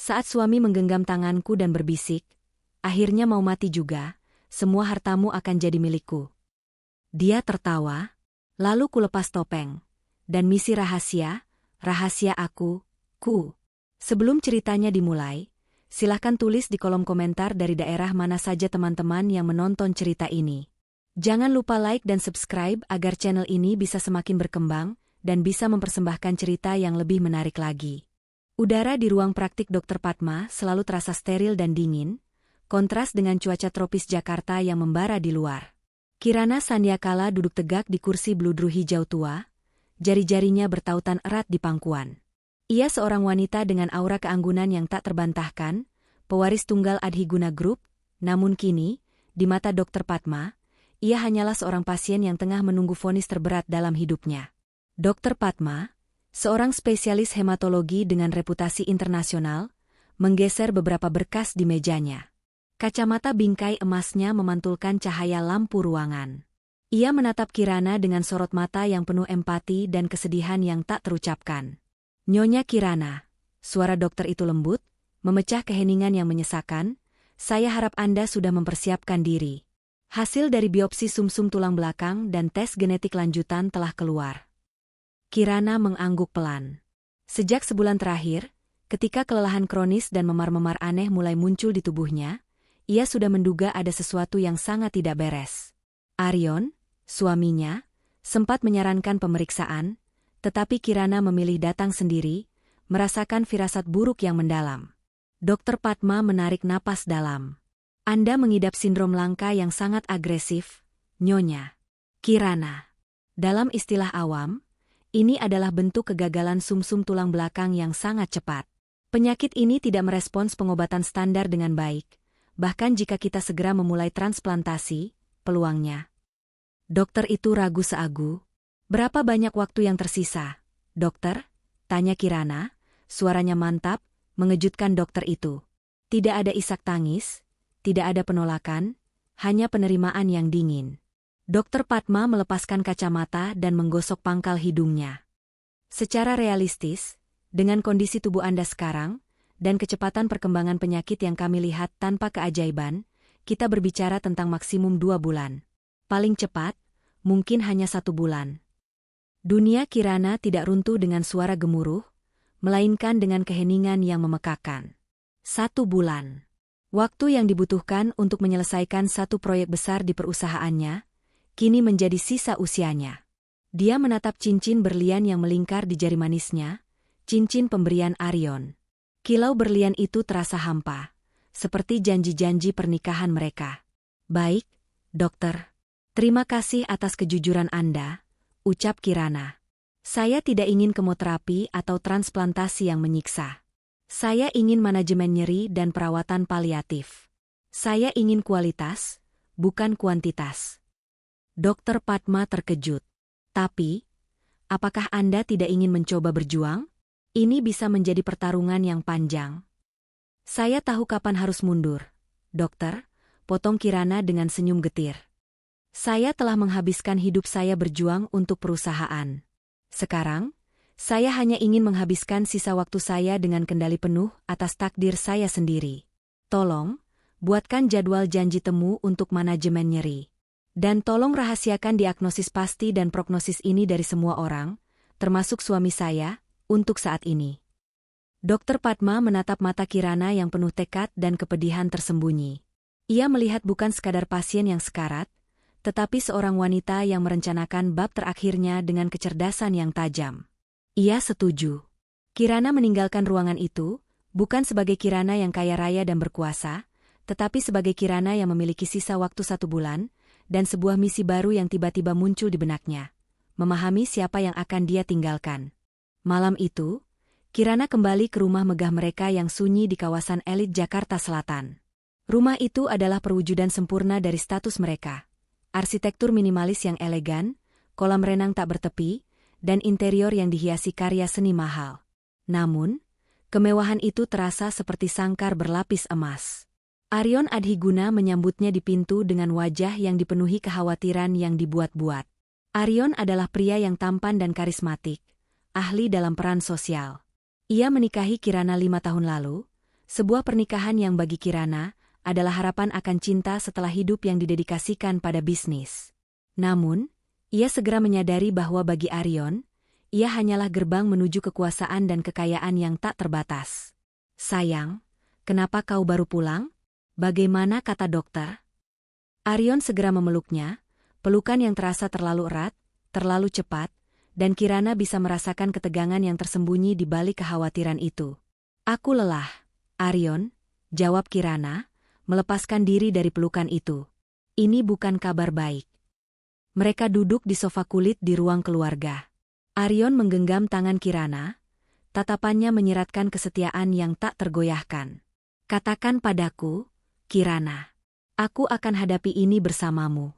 Saat suami menggenggam tanganku dan berbisik, akhirnya mau mati juga, semua hartamu akan jadi milikku. Dia tertawa, lalu kulepas topeng. Dan misi rahasia aku, Sebelum ceritanya dimulai, silahkan tulis di kolom komentar dari daerah mana saja teman-teman yang menonton cerita ini. Jangan lupa like dan subscribe agar channel ini bisa semakin berkembang dan bisa mempersembahkan cerita yang lebih menarik lagi. Udara di ruang praktik Dr. Padma selalu terasa steril dan dingin, kontras dengan cuaca tropis Jakarta yang membara di luar. Kirana Sandiakala duduk tegak di kursi bludru hijau tua, jari-jarinya bertautan erat di pangkuan. Ia seorang wanita dengan aura keanggunan yang tak terbantahkan, pewaris tunggal Adhiguna Group, namun kini, di mata Dr. Padma, ia hanyalah seorang pasien yang tengah menunggu vonis terberat dalam hidupnya. Dr. Padma, seorang spesialis hematologi dengan reputasi internasional, menggeser beberapa berkas di mejanya. Kacamata bingkai emasnya memantulkan cahaya lampu ruangan. Ia menatap Kirana dengan sorot mata yang penuh empati dan kesedihan yang tak terucapkan. "Nyonya Kirana," suara dokter itu lembut, memecah keheningan yang menyesakan, "saya harap Anda sudah mempersiapkan diri. Hasil dari biopsi sumsum tulang belakang dan tes genetik lanjutan telah keluar." Kirana mengangguk pelan. Sejak sebulan terakhir, ketika kelelahan kronis dan memar-memar aneh mulai muncul di tubuhnya, ia sudah menduga ada sesuatu yang sangat tidak beres. Aryon, suaminya, sempat menyarankan pemeriksaan, tetapi Kirana memilih datang sendiri, merasakan firasat buruk yang mendalam. Dr. Padma menarik napas dalam. "Anda mengidap sindrom langka yang sangat agresif, Nyonya Kirana. Dalam istilah awam, ini adalah bentuk kegagalan sumsum tulang belakang yang sangat cepat. Penyakit ini tidak merespons pengobatan standar dengan baik, bahkan jika kita segera memulai transplantasi, peluangnya." Dokter itu ragu seagu. "Berapa banyak waktu yang tersisa, dokter?" tanya Kirana, suaranya mantap, mengejutkan dokter itu. Tidak ada isak tangis, tidak ada penolakan, hanya penerimaan yang dingin. Dokter Padma melepaskan kacamata dan menggosok pangkal hidungnya. "Secara realistis, dengan kondisi tubuh Anda sekarang, dan kecepatan perkembangan penyakit yang kami lihat tanpa keajaiban, kita berbicara tentang maksimum 2 bulan. Paling cepat, mungkin hanya 1 bulan. Dunia Kirana tidak runtuh dengan suara gemuruh, melainkan dengan keheningan yang memekakan. 1 bulan. Waktu yang dibutuhkan untuk menyelesaikan satu proyek besar di perusahaannya, kini menjadi sisa usianya. Dia menatap cincin berlian yang melingkar di jari manisnya, cincin pemberian Aryon. Kilau berlian itu terasa hampa, seperti janji-janji pernikahan mereka. "Baik, dokter. Terima kasih atas kejujuran Anda," ucap Kirana. "Saya tidak ingin kemoterapi atau transplantasi yang menyiksa. Saya ingin manajemen nyeri dan perawatan paliatif. Saya ingin kualitas, bukan kuantitas." Dokter Padma terkejut. "Tapi, apakah Anda tidak ingin mencoba berjuang? Ini bisa menjadi pertarungan yang panjang." "Saya tahu kapan harus mundur, dokter," potong Kirana dengan senyum getir. "Saya telah menghabiskan hidup saya berjuang untuk perusahaan. Sekarang, saya hanya ingin menghabiskan sisa waktu saya dengan kendali penuh atas takdir saya sendiri. Tolong, buatkan jadwal janji temu untuk manajemen nyeri. Dan tolong rahasiakan diagnosis pasti dan prognosis ini dari semua orang, termasuk suami saya, untuk saat ini." Dr. Padma menatap mata Kirana yang penuh tekad dan kepedihan tersembunyi. Ia melihat bukan sekadar pasien yang sekarat, tetapi seorang wanita yang merencanakan bab terakhirnya dengan kecerdasan yang tajam. Ia setuju. Kirana meninggalkan ruangan itu, bukan sebagai Kirana yang kaya raya dan berkuasa, tetapi sebagai Kirana yang memiliki sisa waktu 1 bulan, dan sebuah misi baru yang tiba-tiba muncul di benaknya. Memahami siapa yang akan dia tinggalkan. Malam itu, Kirana kembali ke rumah megah mereka yang sunyi di kawasan elit Jakarta Selatan. Rumah itu adalah perwujudan sempurna dari status mereka. Arsitektur minimalis yang elegan, kolam renang tak bertepi, dan interior yang dihiasi karya seni mahal. Namun, kemewahan itu terasa seperti sangkar berlapis emas. Aryon Adhiguna menyambutnya di pintu dengan wajah yang dipenuhi kekhawatiran yang dibuat-buat. Aryon adalah pria yang tampan dan karismatik, ahli dalam peran sosial. Ia menikahi Kirana 5 tahun lalu, Sebuah pernikahan yang bagi Kirana adalah harapan akan cinta setelah hidup yang didedikasikan pada bisnis. Namun, ia segera menyadari bahwa bagi Arion, ia hanyalah gerbang menuju kekuasaan dan kekayaan yang tak terbatas. "Sayang, kenapa kau baru pulang? Bagaimana?" kata dokter. Arion segera memeluknya, pelukan yang terasa terlalu erat, terlalu cepat, dan Kirana bisa merasakan ketegangan yang tersembunyi di balik kekhawatiran itu. "Aku lelah, Arion," jawab Kirana, melepaskan diri dari pelukan itu. "Ini bukan kabar baik." Mereka duduk di sofa kulit di ruang keluarga. Arion menggenggam tangan Kirana, tatapannya menyiratkan kesetiaan yang tak tergoyahkan. "Katakan padaku, Kirana. Aku akan hadapi ini bersamamu."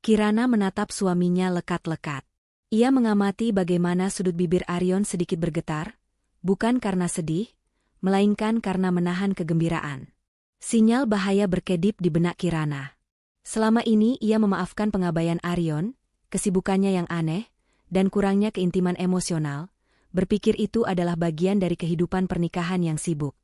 Kirana menatap suaminya lekat-lekat. Ia mengamati bagaimana sudut bibir Arion sedikit bergetar, bukan karena sedih, melainkan karena menahan kegembiraan. Sinyal bahaya berkedip di benak Kirana. Selama ini ia memaafkan pengabaian Arion, kesibukannya yang aneh, dan kurangnya keintiman emosional, berpikir itu adalah bagian dari kehidupan pernikahan yang sibuk.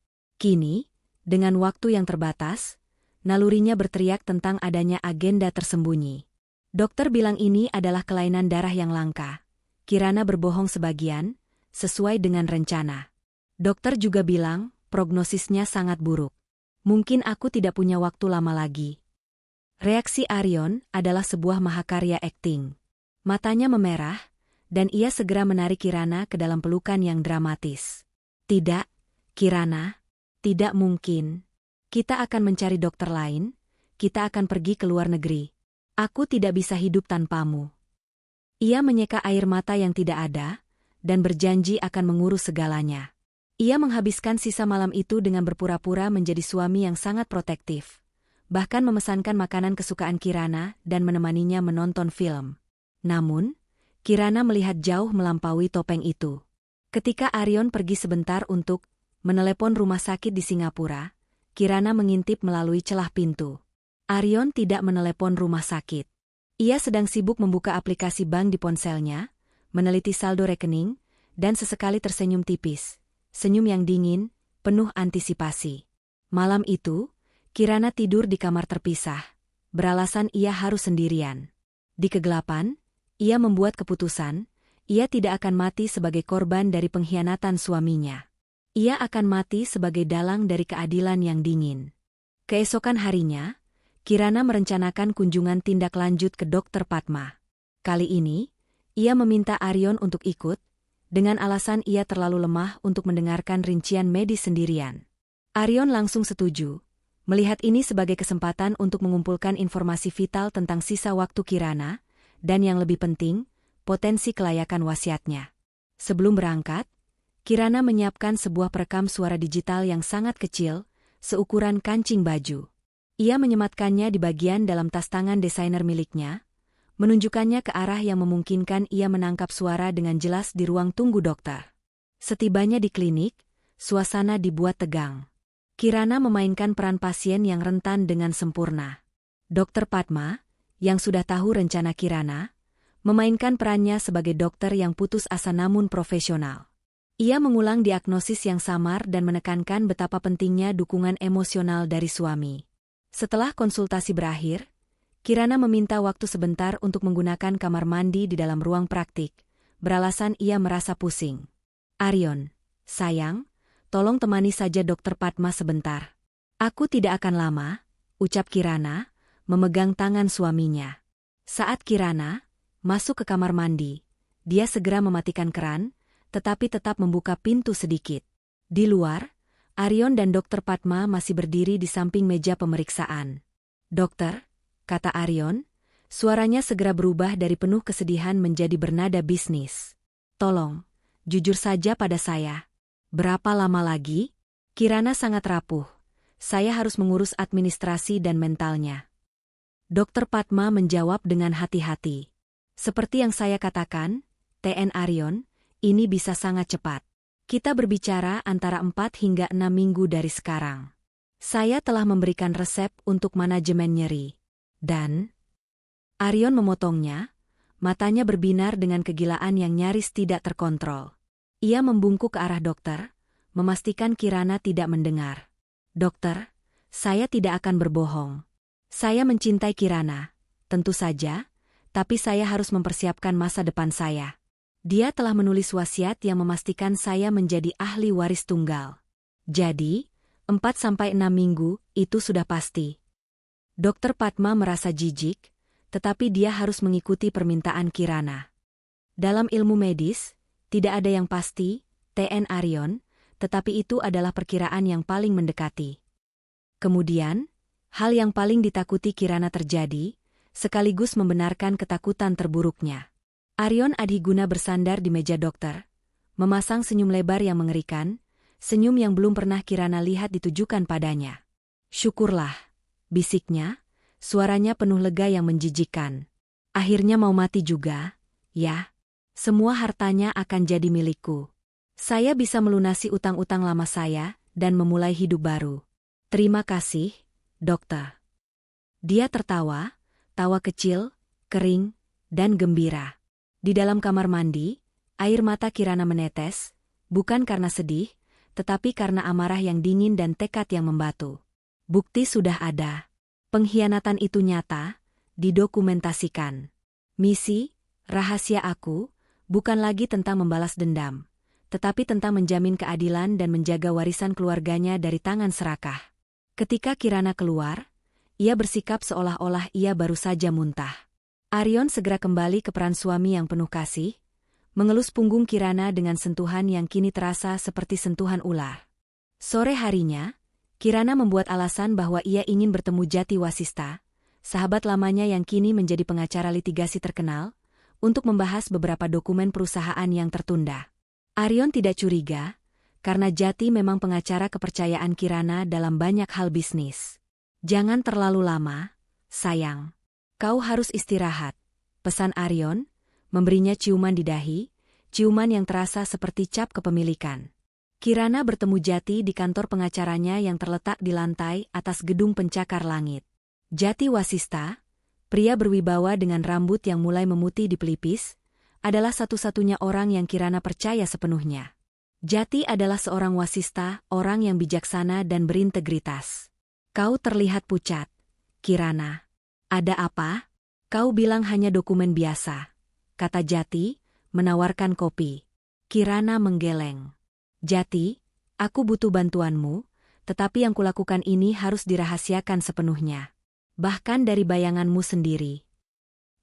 Kini, dengan waktu yang terbatas, nalurinya berteriak tentang adanya agenda tersembunyi. Dokter bilang ini adalah kelainan darah yang langka. Kirana berbohong sebagian, sesuai dengan rencana. Dokter juga bilang, prognosisnya sangat buruk. "Mungkin aku tidak punya waktu lama lagi." Reaksi Arion adalah sebuah mahakarya akting. Matanya memerah, dan ia segera menarik Kirana ke dalam pelukan yang dramatis. "Tidak, Kirana, tidak mungkin. Kita akan mencari dokter lain, kita akan pergi ke luar negeri. Aku tidak bisa hidup tanpamu." Ia menyeka air mata yang tidak ada, dan berjanji akan mengurus segalanya. Ia menghabiskan sisa malam itu dengan berpura-pura menjadi suami yang sangat protektif, bahkan memesankan makanan kesukaan Kirana dan menemaninya menonton film. Namun, Kirana melihat jauh melampaui topeng itu. Ketika Arion pergi sebentar untuk menelepon rumah sakit di Singapura, Kirana mengintip melalui celah pintu. Arion tidak menelepon rumah sakit. Ia sedang sibuk membuka aplikasi bank di ponselnya, meneliti saldo rekening, dan sesekali tersenyum tipis. Senyum yang dingin, penuh antisipasi. Malam itu, Kirana tidur di kamar terpisah, beralasan ia harus sendirian. Di kegelapan, ia membuat keputusan, ia tidak akan mati sebagai korban dari pengkhianatan suaminya. Ia akan mati sebagai dalang dari keadilan yang dingin. Keesokan harinya, Kirana merencanakan kunjungan tindak lanjut ke Dokter Padma. Kali ini, ia meminta Arion untuk ikut, dengan alasan ia terlalu lemah untuk mendengarkan rincian medis sendirian. Arion langsung setuju, melihat ini sebagai kesempatan untuk mengumpulkan informasi vital tentang sisa waktu Kirana, dan yang lebih penting, potensi kelayakan wasiatnya. Sebelum berangkat, Kirana menyiapkan sebuah perekam suara digital yang sangat kecil, seukuran kancing baju. Ia menyematkannya di bagian dalam tas tangan desainer miliknya, menunjukkannya ke arah yang memungkinkan ia menangkap suara dengan jelas di ruang tunggu dokter. Setibanya di klinik, suasana dibuat tegang. Kirana memainkan peran pasien yang rentan dengan sempurna. Dokter Padma, yang sudah tahu rencana Kirana, memainkan perannya sebagai dokter yang putus asa namun profesional. Ia mengulang diagnosis yang samar dan menekankan betapa pentingnya dukungan emosional dari suami. Setelah konsultasi berakhir, Kirana meminta waktu sebentar untuk menggunakan kamar mandi di dalam ruang praktik, beralasan ia merasa pusing. "Arion, sayang, tolong temani saja Dokter Padma sebentar." "Aku tidak akan lama," ucap Kirana, memegang tangan suaminya. Saat Kirana masuk ke kamar mandi, dia segera mematikan keran, tetapi tetap membuka pintu sedikit. Di luar, Arion dan Dokter Padma masih berdiri di samping meja pemeriksaan. "Dokter," kata Arion, suaranya segera berubah dari penuh kesedihan menjadi bernada bisnis. "Tolong, jujur saja pada saya. Berapa lama lagi?" Kirana sangat rapuh. "Saya harus mengurus administrasi dan mentalnya." Dokter Padma menjawab dengan hati-hati. "Seperti yang saya katakan, TN Arion, ini bisa sangat cepat. Kita berbicara antara 4 hingga 6 minggu dari sekarang. Saya telah memberikan resep untuk manajemen nyeri. Dan..." Arion memotongnya, matanya berbinar dengan kegilaan yang nyaris tidak terkontrol. Ia membungkuk ke arah dokter, memastikan Kirana tidak mendengar. Dokter, saya tidak akan berbohong. Saya mencintai Kirana, tentu saja, tapi saya harus mempersiapkan masa depan saya. Dia telah menulis wasiat yang memastikan saya menjadi ahli waris tunggal. Jadi, 4-6 minggu, itu sudah pasti. Dokter Padma merasa jijik, tetapi dia harus mengikuti permintaan Kirana. Dalam ilmu medis, tidak ada yang pasti, T.N. Aryon, tetapi itu adalah perkiraan yang paling mendekati. Kemudian, hal yang paling ditakuti Kirana terjadi, sekaligus membenarkan ketakutan terburuknya. Aryon Adhiguna bersandar di meja dokter, memasang senyum lebar yang mengerikan, senyum yang belum pernah Kirana lihat ditujukan padanya. Syukurlah, bisiknya, suaranya penuh lega yang menjijikkan. Akhirnya mau mati juga, ya. Semua hartanya akan jadi milikku. Saya bisa melunasi utang-utang lama saya dan memulai hidup baru. Terima kasih, dokter. Dia tertawa, tawa kecil, kering, dan gembira. Di dalam kamar mandi, air mata Kirana menetes, bukan karena sedih, tetapi karena amarah yang dingin dan tekad yang membatu. Bukti sudah ada. Pengkhianatan itu nyata, didokumentasikan. Misi, rahasia aku, bukan lagi tentang membalas dendam, tetapi tentang menjamin keadilan dan menjaga warisan keluarganya dari tangan serakah. Ketika Kirana keluar, ia bersikap seolah-olah ia baru saja muntah. Aryon segera kembali ke peran suami yang penuh kasih, mengelus punggung Kirana dengan sentuhan yang kini terasa seperti sentuhan ular. Sore harinya, Kirana membuat alasan bahwa ia ingin bertemu Jati Wasista, sahabat lamanya yang kini menjadi pengacara litigasi terkenal, untuk membahas beberapa dokumen perusahaan yang tertunda. Aryon tidak curiga, karena Jati memang pengacara kepercayaan Kirana dalam banyak hal bisnis. Jangan terlalu lama, sayang. Kau harus istirahat, pesan Aryon, memberinya ciuman di dahi, ciuman yang terasa seperti cap kepemilikan. Kirana bertemu Jati di kantor pengacaranya yang terletak di lantai atas gedung pencakar langit. Jati Wasista, pria berwibawa dengan rambut yang mulai memutih di pelipis, adalah satu-satunya orang yang Kirana percaya sepenuhnya. Jati adalah seorang wasista, orang yang bijaksana dan berintegritas. Kau terlihat pucat, Kirana. Ada apa? Kau bilang hanya dokumen biasa, kata Jati, menawarkan kopi. Kirana menggeleng. Jati, aku butuh bantuanmu, tetapi yang kulakukan ini harus dirahasiakan sepenuhnya. Bahkan dari bayanganmu sendiri.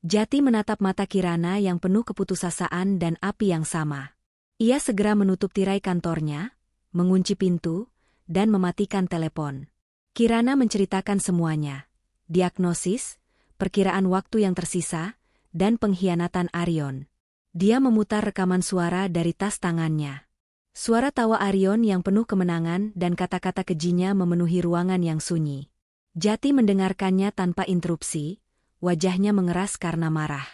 Jati menatap mata Kirana yang penuh keputusasaan dan api yang sama. Ia segera menutup tirai kantornya, mengunci pintu, dan mematikan telepon. Kirana menceritakan semuanya. Diagnosis, perkiraan waktu yang tersisa, dan pengkhianatan Aryon. Dia memutar rekaman suara dari tas tangannya. Suara tawa Aryon yang penuh kemenangan dan kata-kata kejinya memenuhi ruangan yang sunyi. Jati mendengarkannya tanpa interupsi, wajahnya mengeras karena marah.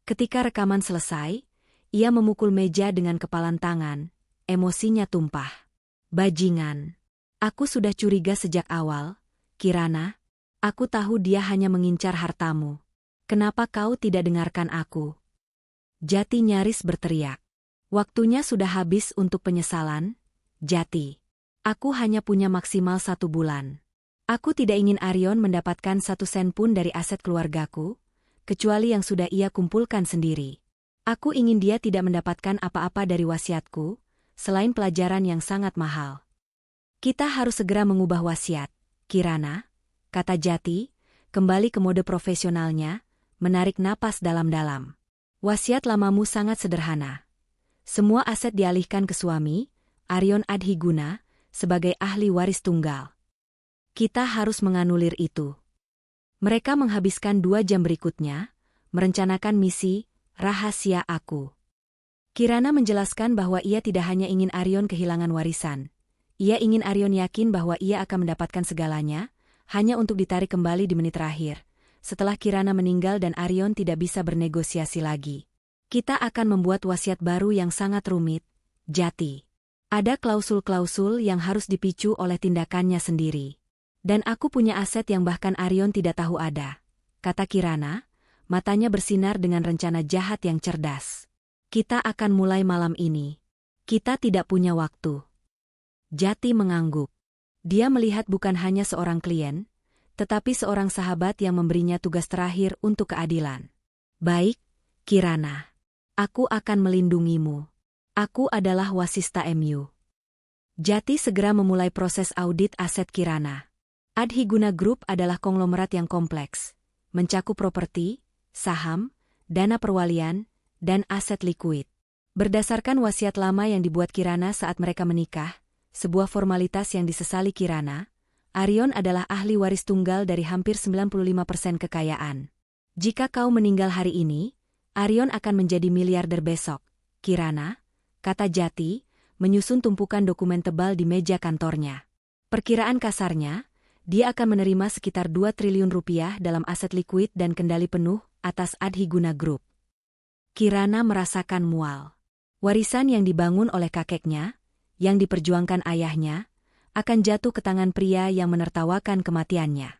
Ketika rekaman selesai, ia memukul meja dengan kepalan tangan, emosinya tumpah. Bajingan. Aku sudah curiga sejak awal, Kirana. Aku tahu dia hanya mengincar hartamu. Kenapa kau tidak dengarkan aku? Jati nyaris berteriak. Waktunya sudah habis untuk penyesalan, Jati. Aku hanya punya maksimal 1 bulan. Aku tidak ingin Aryon mendapatkan 1 sen pun dari aset keluargaku, kecuali yang sudah ia kumpulkan sendiri. Aku ingin dia tidak mendapatkan apa-apa dari wasiatku, selain pelajaran yang sangat mahal. Kita harus segera mengubah wasiat, Kirana, kata Jati, kembali ke mode profesionalnya, menarik napas dalam-dalam. Wasiat lamamu sangat sederhana. Semua aset dialihkan ke suami, Aryon Adhiguna, sebagai ahli waris tunggal. Kita harus menganulir itu. Mereka menghabiskan 2 jam berikutnya, merencanakan misi, rahasia aku. Kirana menjelaskan bahwa ia tidak hanya ingin Aryon kehilangan warisan. Ia ingin Aryon yakin bahwa ia akan mendapatkan segalanya, hanya untuk ditarik kembali di menit terakhir, setelah Kirana meninggal dan Aryon tidak bisa bernegosiasi lagi. Kita akan membuat wasiat baru yang sangat rumit, Jati. Ada klausul-klausul yang harus dipicu oleh tindakannya sendiri. Dan aku punya aset yang bahkan Aryon tidak tahu ada, kata Kirana, matanya bersinar dengan rencana jahat yang cerdas. Kita akan mulai malam ini. Kita tidak punya waktu. Jati mengangguk. Dia melihat bukan hanya seorang klien, tetapi seorang sahabat yang memberinya tugas terakhir untuk keadilan. Baik, Kirana. Aku akan melindungimu. Aku adalah wasista MU. Jati segera memulai proses audit aset Kirana. Adhiguna Group adalah konglomerat yang kompleks, mencakup properti, saham, dana perwalian, dan aset likuid. Berdasarkan wasiat lama yang dibuat Kirana saat mereka menikah, sebuah formalitas yang disesali Kirana, Arion adalah ahli waris tunggal dari hampir 95% kekayaan. Jika kau meninggal hari ini, Arion akan menjadi miliarder besok. Kirana, kata Jati, menyusun tumpukan dokumen tebal di meja kantornya. Perkiraan kasarnya, dia akan menerima sekitar 2 triliun rupiah dalam aset likuid dan kendali penuh atas Adhiguna Group. Kirana merasakan mual. Warisan yang dibangun oleh kakeknya, yang diperjuangkan ayahnya, akan jatuh ke tangan pria yang menertawakan kematiannya.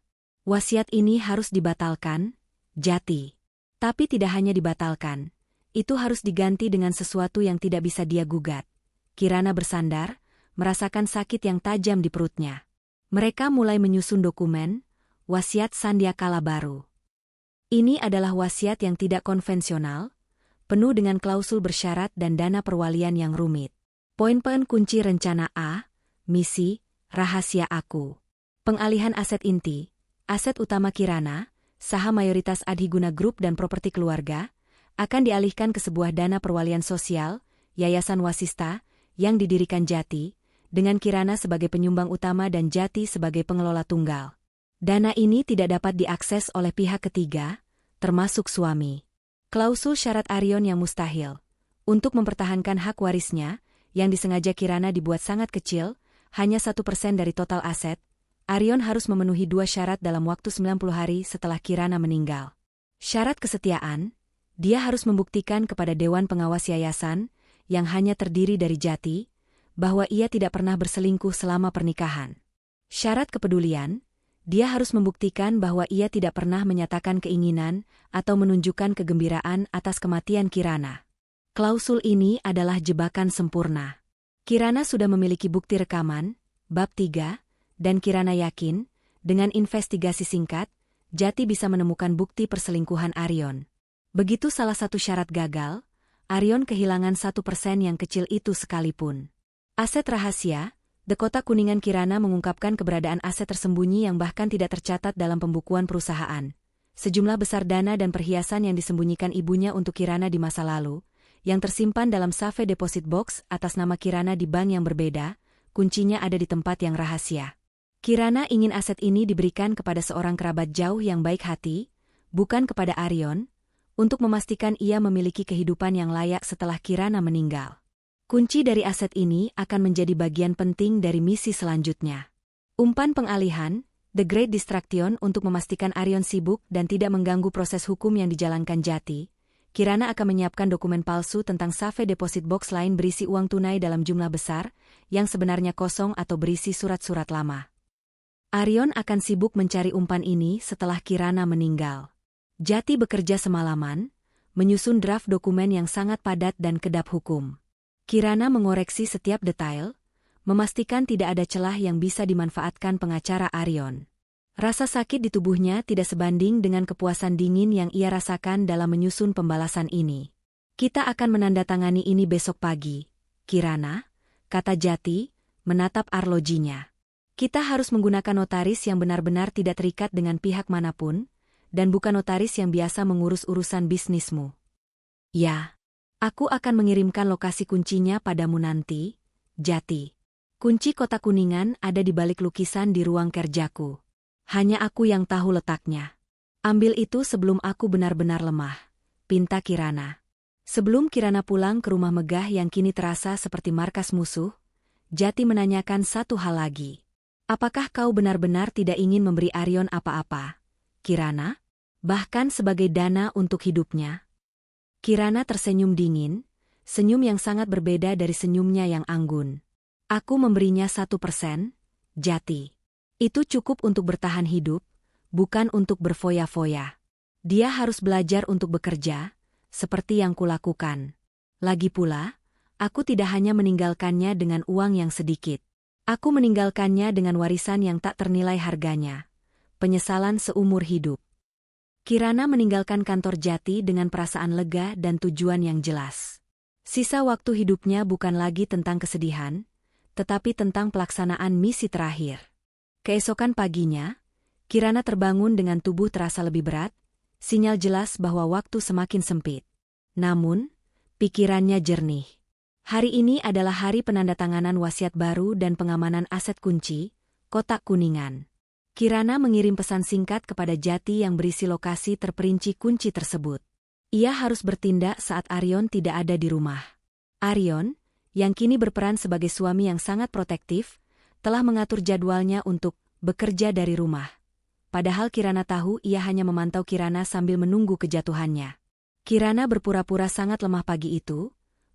Wasiat ini harus dibatalkan, Jati. Tapi tidak hanya dibatalkan, itu harus diganti dengan sesuatu yang tidak bisa dia gugat. Kirana bersandar, merasakan sakit yang tajam di perutnya. Mereka mulai menyusun dokumen, wasiat Sandiakala baru. Ini adalah wasiat yang tidak konvensional, penuh dengan klausul bersyarat dan dana perwalian yang rumit. Poin-poin kunci rencana A, misi, rahasia aku. Pengalihan aset inti, aset utama Kirana, saham mayoritas Adhiguna Group dan properti keluarga, akan dialihkan ke sebuah dana perwalian sosial, Yayasan Wasista, yang didirikan Jati, dengan Kirana sebagai penyumbang utama dan Jati sebagai pengelola tunggal. Dana ini tidak dapat diakses oleh pihak ketiga, termasuk suami. Klausul syarat Arion yang mustahil. Untuk mempertahankan hak warisnya, yang disengaja Kirana dibuat sangat kecil, hanya 1% dari total aset, Arion harus memenuhi 2 syarat dalam waktu 90 hari setelah Kirana meninggal. Syarat kesetiaan, dia harus membuktikan kepada Dewan Pengawas Yayasan, yang hanya terdiri dari Jati, bahwa ia tidak pernah berselingkuh selama pernikahan. Syarat kepedulian, dia harus membuktikan bahwa ia tidak pernah menyatakan keinginan atau menunjukkan kegembiraan atas kematian Kirana. Klausul ini adalah jebakan sempurna. Kirana sudah memiliki bukti rekaman, bab 3, dan Kirana yakin, dengan investigasi singkat, Jati bisa menemukan bukti perselingkuhan Arion. Begitu salah satu syarat gagal, Arion kehilangan 1% yang kecil itu sekalipun. Aset rahasia, The Kotak Kuningan Kirana mengungkapkan keberadaan aset tersembunyi yang bahkan tidak tercatat dalam pembukuan perusahaan. Sejumlah besar dana dan perhiasan yang disembunyikan ibunya untuk Kirana di masa lalu, yang tersimpan dalam safe deposit box atas nama Kirana di bank yang berbeda, kuncinya ada di tempat yang rahasia. Kirana ingin aset ini diberikan kepada seorang kerabat jauh yang baik hati, bukan kepada Arion, untuk memastikan ia memiliki kehidupan yang layak setelah Kirana meninggal. Kunci dari aset ini akan menjadi bagian penting dari misi selanjutnya. Umpan pengalihan, The Great Distraction untuk memastikan Arion sibuk dan tidak mengganggu proses hukum yang dijalankan Jati. Kirana akan menyiapkan dokumen palsu tentang safe deposit box lain berisi uang tunai dalam jumlah besar, yang sebenarnya kosong atau berisi surat-surat lama. Arion akan sibuk mencari umpan ini setelah Kirana meninggal. Jati bekerja semalaman, menyusun draft dokumen yang sangat padat dan kedap hukum. Kirana mengoreksi setiap detail, memastikan tidak ada celah yang bisa dimanfaatkan pengacara Arion. Rasa sakit di tubuhnya tidak sebanding dengan kepuasan dingin yang ia rasakan dalam menyusun pembalasan ini. Kita akan menandatangani ini besok pagi, Kirana, kata Jati, menatap arlojinya. Kita harus menggunakan notaris yang benar-benar tidak terikat dengan pihak manapun, dan bukan notaris yang biasa mengurus urusan bisnismu. Ya. Aku akan mengirimkan lokasi kuncinya padamu nanti, Jati. Kunci Kotak Kuningan ada di balik lukisan di ruang kerjaku. Hanya aku yang tahu letaknya. Ambil itu sebelum aku benar-benar lemah, pinta Kirana. Sebelum Kirana pulang ke rumah megah yang kini terasa seperti markas musuh, Jati menanyakan satu hal lagi. Apakah kau benar-benar tidak ingin memberi Arion apa-apa, Kirana? Bahkan sebagai dana untuk hidupnya? Kirana tersenyum dingin, senyum yang sangat berbeda dari senyumnya yang anggun. Aku memberinya 1%, Jati. Itu cukup untuk bertahan hidup, bukan untuk berfoya-foya. Dia harus belajar untuk bekerja, seperti yang kulakukan. Lagi pula, aku tidak hanya meninggalkannya dengan uang yang sedikit. Aku meninggalkannya dengan warisan yang tak ternilai harganya. Penyesalan seumur hidup. Kirana meninggalkan kantor Jati dengan perasaan lega dan tujuan yang jelas. Sisa waktu hidupnya bukan lagi tentang kesedihan, tetapi tentang pelaksanaan misi terakhir. Keesokan paginya, Kirana terbangun dengan tubuh terasa lebih berat, sinyal jelas bahwa waktu semakin sempit. Namun, pikirannya jernih. Hari ini adalah hari penandatanganan wasiat baru dan pengamanan aset kunci, Kotak Kuningan. Kirana mengirim pesan singkat kepada Jati yang berisi lokasi terperinci kunci tersebut. Ia harus bertindak saat Aryon tidak ada di rumah. Aryon, yang kini berperan sebagai suami yang sangat protektif, telah mengatur jadwalnya untuk bekerja dari rumah. Padahal Kirana tahu ia hanya memantau Kirana sambil menunggu kejatuhannya. Kirana berpura-pura sangat lemah pagi itu,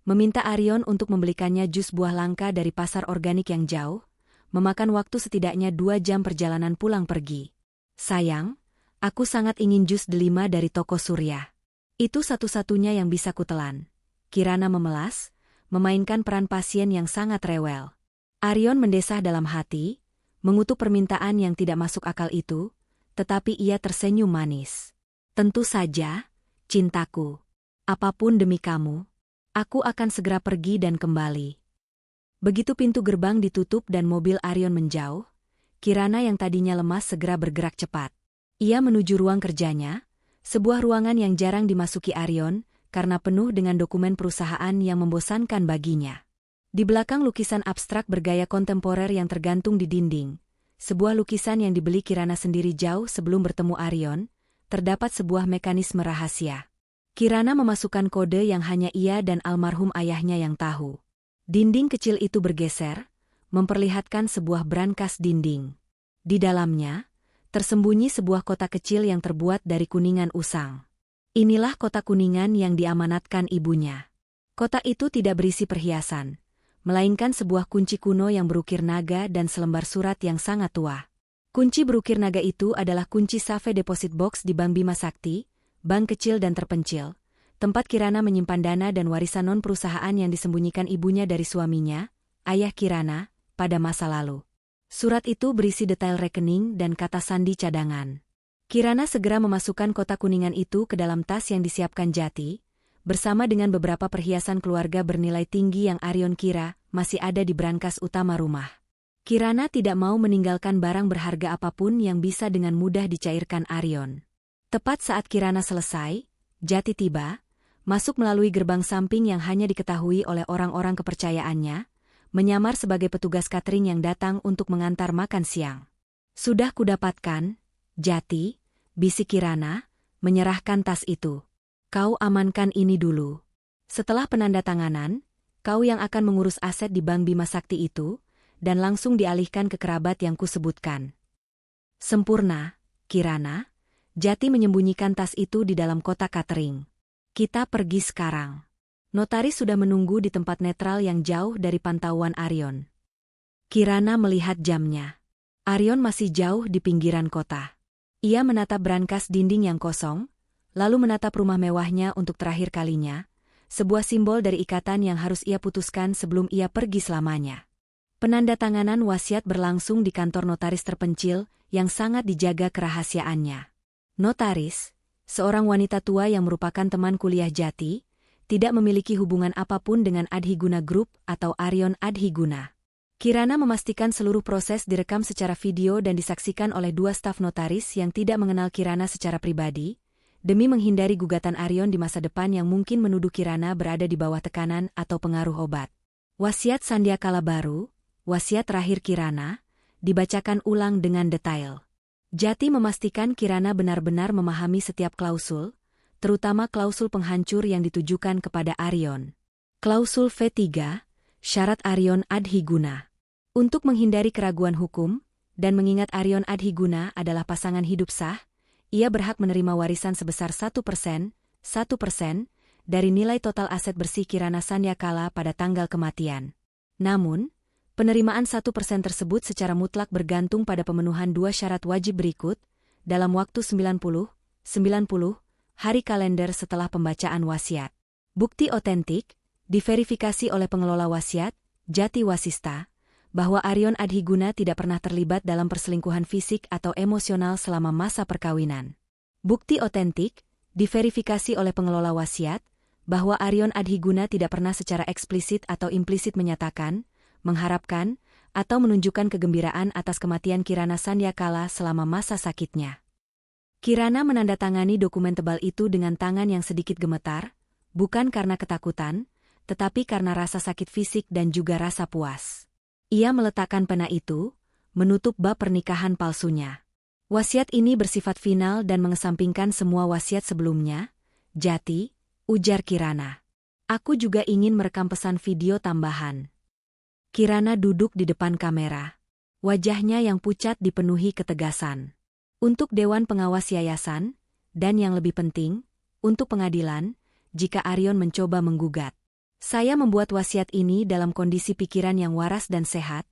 meminta Aryon untuk membelikannya jus buah langka dari pasar organik yang jauh, memakan waktu setidaknya 2 jam perjalanan pulang pergi. Sayang, aku sangat ingin jus delima dari toko Surya. Itu satu-satunya yang bisa kutelan. Kirana memelas, memainkan peran pasien yang sangat rewel. Aryon mendesah dalam hati, mengutuk permintaan yang tidak masuk akal itu, tetapi ia tersenyum manis. Tentu saja, cintaku. Apapun demi kamu, aku akan segera pergi dan kembali. Begitu pintu gerbang ditutup dan mobil Aryon menjauh, Kirana yang tadinya lemas segera bergerak cepat. Ia menuju ruang kerjanya, sebuah ruangan yang jarang dimasuki Aryon karena penuh dengan dokumen perusahaan yang membosankan baginya. Di belakang lukisan abstrak bergaya kontemporer yang tergantung di dinding, sebuah lukisan yang dibeli Kirana sendiri jauh sebelum bertemu Aryon, terdapat sebuah mekanisme rahasia. Kirana memasukkan kode yang hanya ia dan almarhum ayahnya yang tahu. Dinding kecil itu bergeser, memperlihatkan sebuah brankas dinding. Di dalamnya, tersembunyi sebuah kotak kecil yang terbuat dari kuningan usang. Inilah kotak kuningan yang diamanatkan ibunya. Kotak itu tidak berisi perhiasan, melainkan sebuah kunci kuno yang berukir naga dan selembar surat yang sangat tua. Kunci berukir naga itu adalah kunci Safe Deposit Box di Bank Bima Sakti, bank kecil dan terpencil, tempat Kirana menyimpan dana dan warisan non-perusahaan yang disembunyikan ibunya dari suaminya, ayah Kirana, pada masa lalu. Surat itu berisi detail rekening dan kata sandi cadangan. Kirana segera memasukkan kotak kuningan itu ke dalam tas yang disiapkan Jati, bersama dengan beberapa perhiasan keluarga bernilai tinggi yang Aryon kira masih ada di brankas utama rumah. Kirana tidak mau meninggalkan barang berharga apapun yang bisa dengan mudah dicairkan Aryon. Tepat saat Kirana selesai, Jati tiba, masuk melalui gerbang samping yang hanya diketahui oleh orang-orang kepercayaannya, menyamar sebagai petugas catering yang datang untuk mengantar makan siang. Sudah kudapatkan, Jati, bisik Kirana, menyerahkan tas itu. Kau amankan ini dulu. Setelah penandatanganan, kau yang akan mengurus aset di Bank Bima Sakti itu, dan langsung dialihkan ke kerabat yang kusebutkan. Sempurna, Kirana. Jati menyembunyikan tas itu di dalam kotak catering. Kita pergi sekarang. Notaris sudah menunggu di tempat netral yang jauh dari pantauan Aryon. Kirana melihat jamnya. Aryon masih jauh di pinggiran kota. Ia menatap brankas dinding yang kosong, lalu menatap rumah mewahnya untuk terakhir kalinya, sebuah simbol dari ikatan yang harus ia putuskan sebelum ia pergi selamanya. Penandatanganan wasiat berlangsung di kantor notaris terpencil yang sangat dijaga kerahasiaannya. Notaris, seorang wanita tua yang merupakan teman kuliah Jati, tidak memiliki hubungan apapun dengan Adhiguna Group atau Aryon Adhiguna. Kirana memastikan seluruh proses direkam secara video dan disaksikan oleh 2 staf notaris yang tidak mengenal Kirana secara pribadi, demi menghindari gugatan Aryon di masa depan yang mungkin menuduh Kirana berada di bawah tekanan atau pengaruh obat. Wasiat Sandiakala baru, wasiat terakhir Kirana, dibacakan ulang dengan detail. Jati memastikan Kirana benar-benar memahami setiap klausul, terutama klausul penghancur yang ditujukan kepada Aryon. Klausul V3, syarat Aryon Adhiguna. Untuk menghindari keraguan hukum, dan mengingat Aryon Adhiguna adalah pasangan hidup sah, ia berhak menerima warisan sebesar 1%, dari nilai total aset bersih Kirana Sandiakala pada tanggal kematian. Namun, penerimaan 1% tersebut secara mutlak bergantung pada pemenuhan 2 syarat wajib berikut, dalam waktu 90 hari kalender setelah pembacaan wasiat. Bukti otentik, diverifikasi oleh pengelola wasiat, Jati Wasista, bahwa Aryon Adhiguna tidak pernah terlibat dalam perselingkuhan fisik atau emosional selama masa perkawinan. Bukti otentik, diverifikasi oleh pengelola wasiat, bahwa Aryon Adhiguna tidak pernah secara eksplisit atau implisit menyatakan, mengharapkan, atau menunjukkan kegembiraan atas kematian Kirana Sandyakala selama masa sakitnya. Kirana menandatangani dokumen tebal itu dengan tangan yang sedikit gemetar, bukan karena ketakutan, tetapi karena rasa sakit fisik dan juga rasa puas. Ia meletakkan pena itu, menutup bab pernikahan palsunya. Wasiat ini bersifat final dan mengesampingkan semua wasiat sebelumnya. Jati, ujar Kirana. Aku juga ingin merekam pesan video tambahan. Kirana duduk di depan kamera. Wajahnya yang pucat dipenuhi ketegasan. Untuk Dewan Pengawas Yayasan, dan yang lebih penting, untuk pengadilan, jika Aryon mencoba menggugat. Saya membuat wasiat ini dalam kondisi pikiran yang waras dan sehat,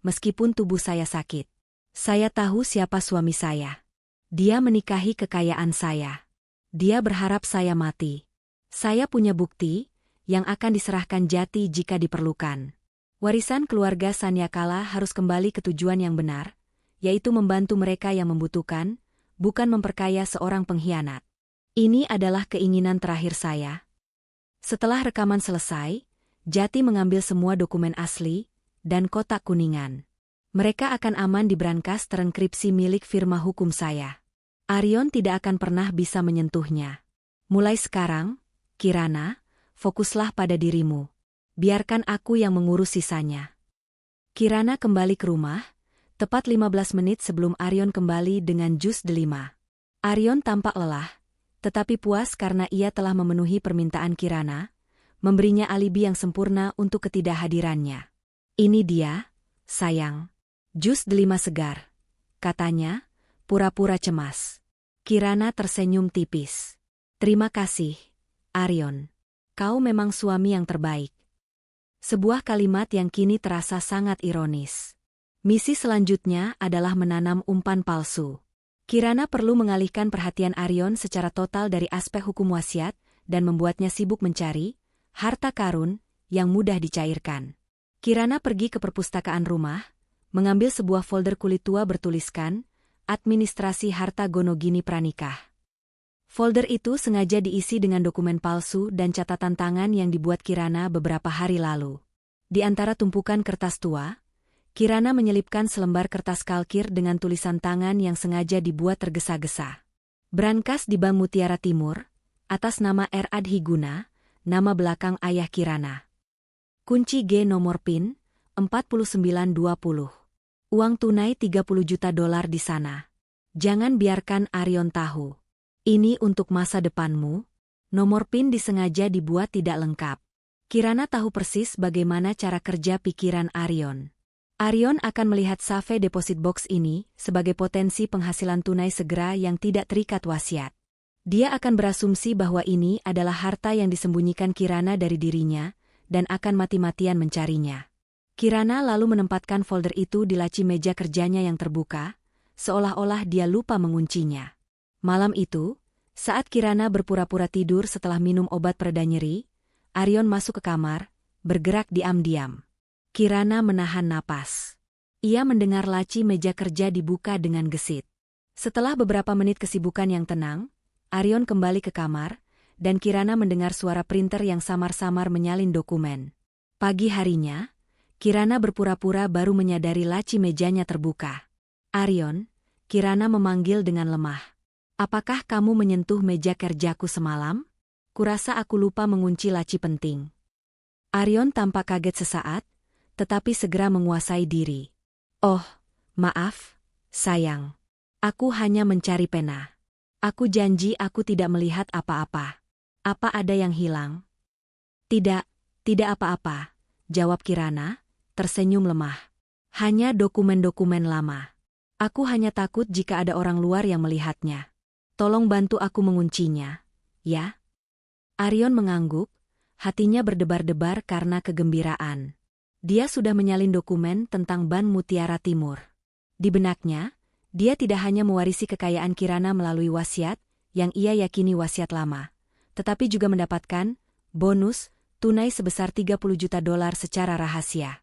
meskipun tubuh saya sakit. Saya tahu siapa suami saya. Dia menikahi kekayaan saya. Dia berharap saya mati. Saya punya bukti, yang akan diserahkan Jati jika diperlukan. Warisan keluarga Sandyakala harus kembali ke tujuan yang benar, yaitu membantu mereka yang membutuhkan, bukan memperkaya seorang pengkhianat. Ini adalah keinginan terakhir saya. Setelah rekaman selesai, Jati mengambil semua dokumen asli dan kotak kuningan. Mereka akan aman di brankas terenkripsi milik firma hukum saya. Aryon tidak akan pernah bisa menyentuhnya. Mulai sekarang, Kirana, fokuslah pada dirimu. Biarkan aku yang mengurus sisanya. Kirana kembali ke rumah, tepat 15 menit sebelum Aryon kembali dengan jus delima. Aryon tampak lelah, tetapi puas karena ia telah memenuhi permintaan Kirana, memberinya alibi yang sempurna untuk ketidakhadirannya. Ini dia, sayang. Jus delima segar, katanya, pura-pura cemas. Kirana tersenyum tipis. Terima kasih, Aryon. Kau memang suami yang terbaik. Sebuah kalimat yang kini terasa sangat ironis. Misi selanjutnya adalah menanam umpan palsu. Kirana perlu mengalihkan perhatian Aryon secara total dari aspek hukum wasiat dan membuatnya sibuk mencari harta karun yang mudah dicairkan. Kirana pergi ke perpustakaan rumah, mengambil sebuah folder kulit tua bertuliskan Administrasi Harta Gonogini Pranikah. Folder itu sengaja diisi dengan dokumen palsu dan catatan tangan yang dibuat Kirana beberapa hari lalu. Di antara tumpukan kertas tua, Kirana menyelipkan selembar kertas kalkir dengan tulisan tangan yang sengaja dibuat tergesa-gesa. Brankas di Bank Mutiara Timur, atas nama R. Adhiguna, nama belakang ayah Kirana. Kunci G nomor PIN, 4920. Uang tunai $30 juta di sana. Jangan biarkan Aryon tahu. Ini untuk masa depanmu. Nomor PIN disengaja dibuat tidak lengkap. Kirana tahu persis bagaimana cara kerja pikiran Aryon. Aryon akan melihat Save Deposit Box ini sebagai potensi penghasilan tunai segera yang tidak terikat wasiat. Dia akan berasumsi bahwa ini adalah harta yang disembunyikan Kirana dari dirinya dan akan mati-matian mencarinya. Kirana lalu menempatkan folder itu di laci meja kerjanya yang terbuka, seolah-olah dia lupa menguncinya. Malam itu, saat Kirana berpura-pura tidur setelah minum obat pereda nyeri, Aryon masuk ke kamar, bergerak diam-diam. Kirana menahan napas. Ia mendengar laci meja kerja dibuka dengan gesit. Setelah beberapa menit kesibukan yang tenang, Aryon kembali ke kamar, dan Kirana mendengar suara printer yang samar-samar menyalin dokumen. Pagi harinya, Kirana berpura-pura baru menyadari laci mejanya terbuka. Aryon, Kirana memanggil dengan lemah. Apakah kamu menyentuh meja kerjaku semalam? Kurasa aku lupa mengunci laci penting. Aryon tampak kaget sesaat, tetapi segera menguasai diri. Oh, maaf, sayang. Aku hanya mencari pena. Aku janji aku tidak melihat apa-apa. Apa ada yang hilang? Tidak apa-apa, jawab Kirana, tersenyum lemah. Hanya dokumen-dokumen lama. Aku hanya takut jika ada orang luar yang melihatnya. Tolong bantu aku menguncinya, ya? Aryon mengangguk, hatinya berdebar-debar karena kegembiraan. Dia sudah menyalin dokumen tentang Bank Mutiara Timur. Di benaknya, dia tidak hanya mewarisi kekayaan Kirana melalui wasiat, yang ia yakini wasiat lama, tetapi juga mendapatkan bonus tunai sebesar $30 juta secara rahasia.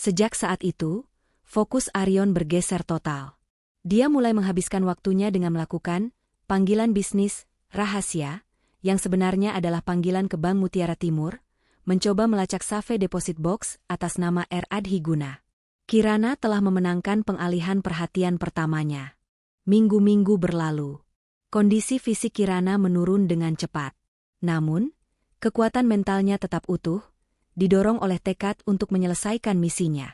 Sejak saat itu, fokus Aryon bergeser total. Dia mulai menghabiskan waktunya dengan melakukan panggilan bisnis rahasia, yang sebenarnya adalah panggilan ke Bank Mutiara Timur, mencoba melacak Safe Deposit Box atas nama R. Adhiguna. Kirana telah memenangkan pengalihan perhatian pertamanya. Minggu-minggu berlalu. Kondisi fisik Kirana menurun dengan cepat. Namun, kekuatan mentalnya tetap utuh, didorong oleh tekad untuk menyelesaikan misinya.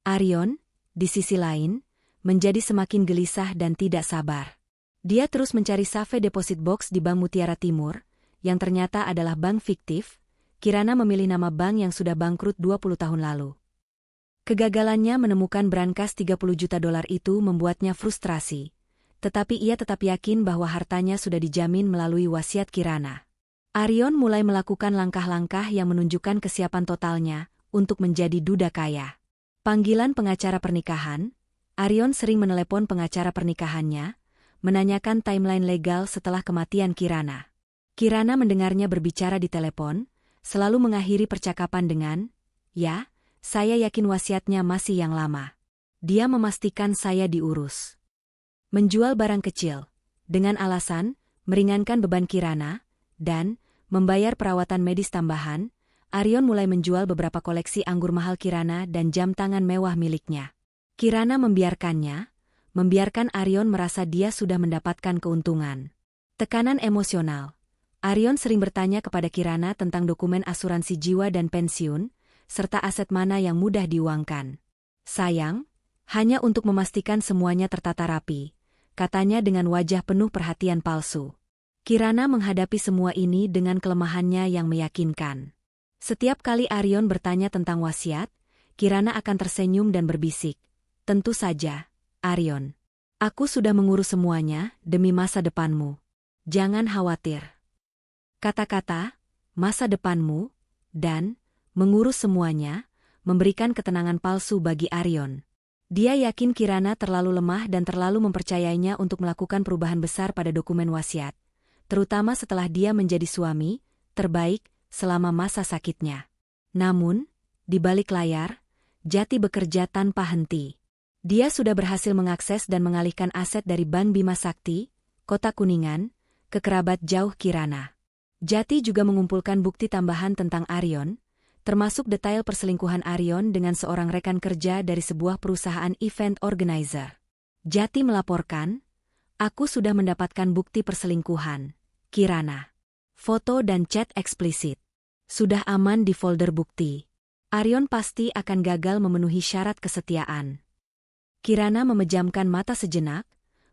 Aryon, di sisi lain, menjadi semakin gelisah dan tidak sabar. Dia terus mencari Safe Deposit Box di Bank Mutiara Timur, yang ternyata adalah bank fiktif. Kirana memilih nama bank yang sudah bangkrut 20 tahun lalu. Kegagalannya menemukan brankas $30 juta itu membuatnya frustrasi, tetapi ia tetap yakin bahwa hartanya sudah dijamin melalui wasiat Kirana. Aryon mulai melakukan langkah-langkah yang menunjukkan kesiapan totalnya untuk menjadi duda kaya. Panggilan pengacara pernikahan, Aryon sering menelepon pengacara pernikahannya, menanyakan timeline legal setelah kematian Kirana. Kirana mendengarnya berbicara di telepon, selalu mengakhiri percakapan dengan, "Ya, saya yakin wasiatnya masih yang lama. Dia memastikan saya diurus." Menjual barang kecil, dengan alasan meringankan beban Kirana, dan membayar perawatan medis tambahan, Aryon mulai menjual beberapa koleksi anggur mahal Kirana dan jam tangan mewah miliknya. Kirana membiarkan Aryon merasa dia sudah mendapatkan keuntungan. Tekanan emosional. Aryon sering bertanya kepada Kirana tentang dokumen asuransi jiwa dan pensiun, serta aset mana yang mudah diuangkan. "Sayang, hanya untuk memastikan semuanya tertata rapi," katanya dengan wajah penuh perhatian palsu. Kirana menghadapi semua ini dengan kelemahannya yang meyakinkan. Setiap kali Aryon bertanya tentang wasiat, Kirana akan tersenyum dan berbisik, "Tentu saja, Aryon. Aku sudah mengurus semuanya demi masa depanmu. Jangan khawatir." Kata-kata, "masa depanmu," dan "mengurus semuanya," memberikan ketenangan palsu bagi Aryon. Dia yakin Kirana terlalu lemah dan terlalu mempercayainya untuk melakukan perubahan besar pada dokumen wasiat, terutama setelah dia menjadi suami terbaik selama masa sakitnya. Namun, di balik layar, Jati bekerja tanpa henti. Dia sudah berhasil mengakses dan mengalihkan aset dari Bank Bima Sakti, Kota Kuningan, ke kerabat jauh Kirana. Jati juga mengumpulkan bukti tambahan tentang Aryon, termasuk detail perselingkuhan Aryon dengan seorang rekan kerja dari sebuah perusahaan event organizer. Jati melaporkan, "Aku sudah mendapatkan bukti perselingkuhan Kirana. Foto dan chat eksplisit. Sudah aman di folder bukti. Aryon pasti akan gagal memenuhi syarat kesetiaan." Kirana memejamkan mata sejenak,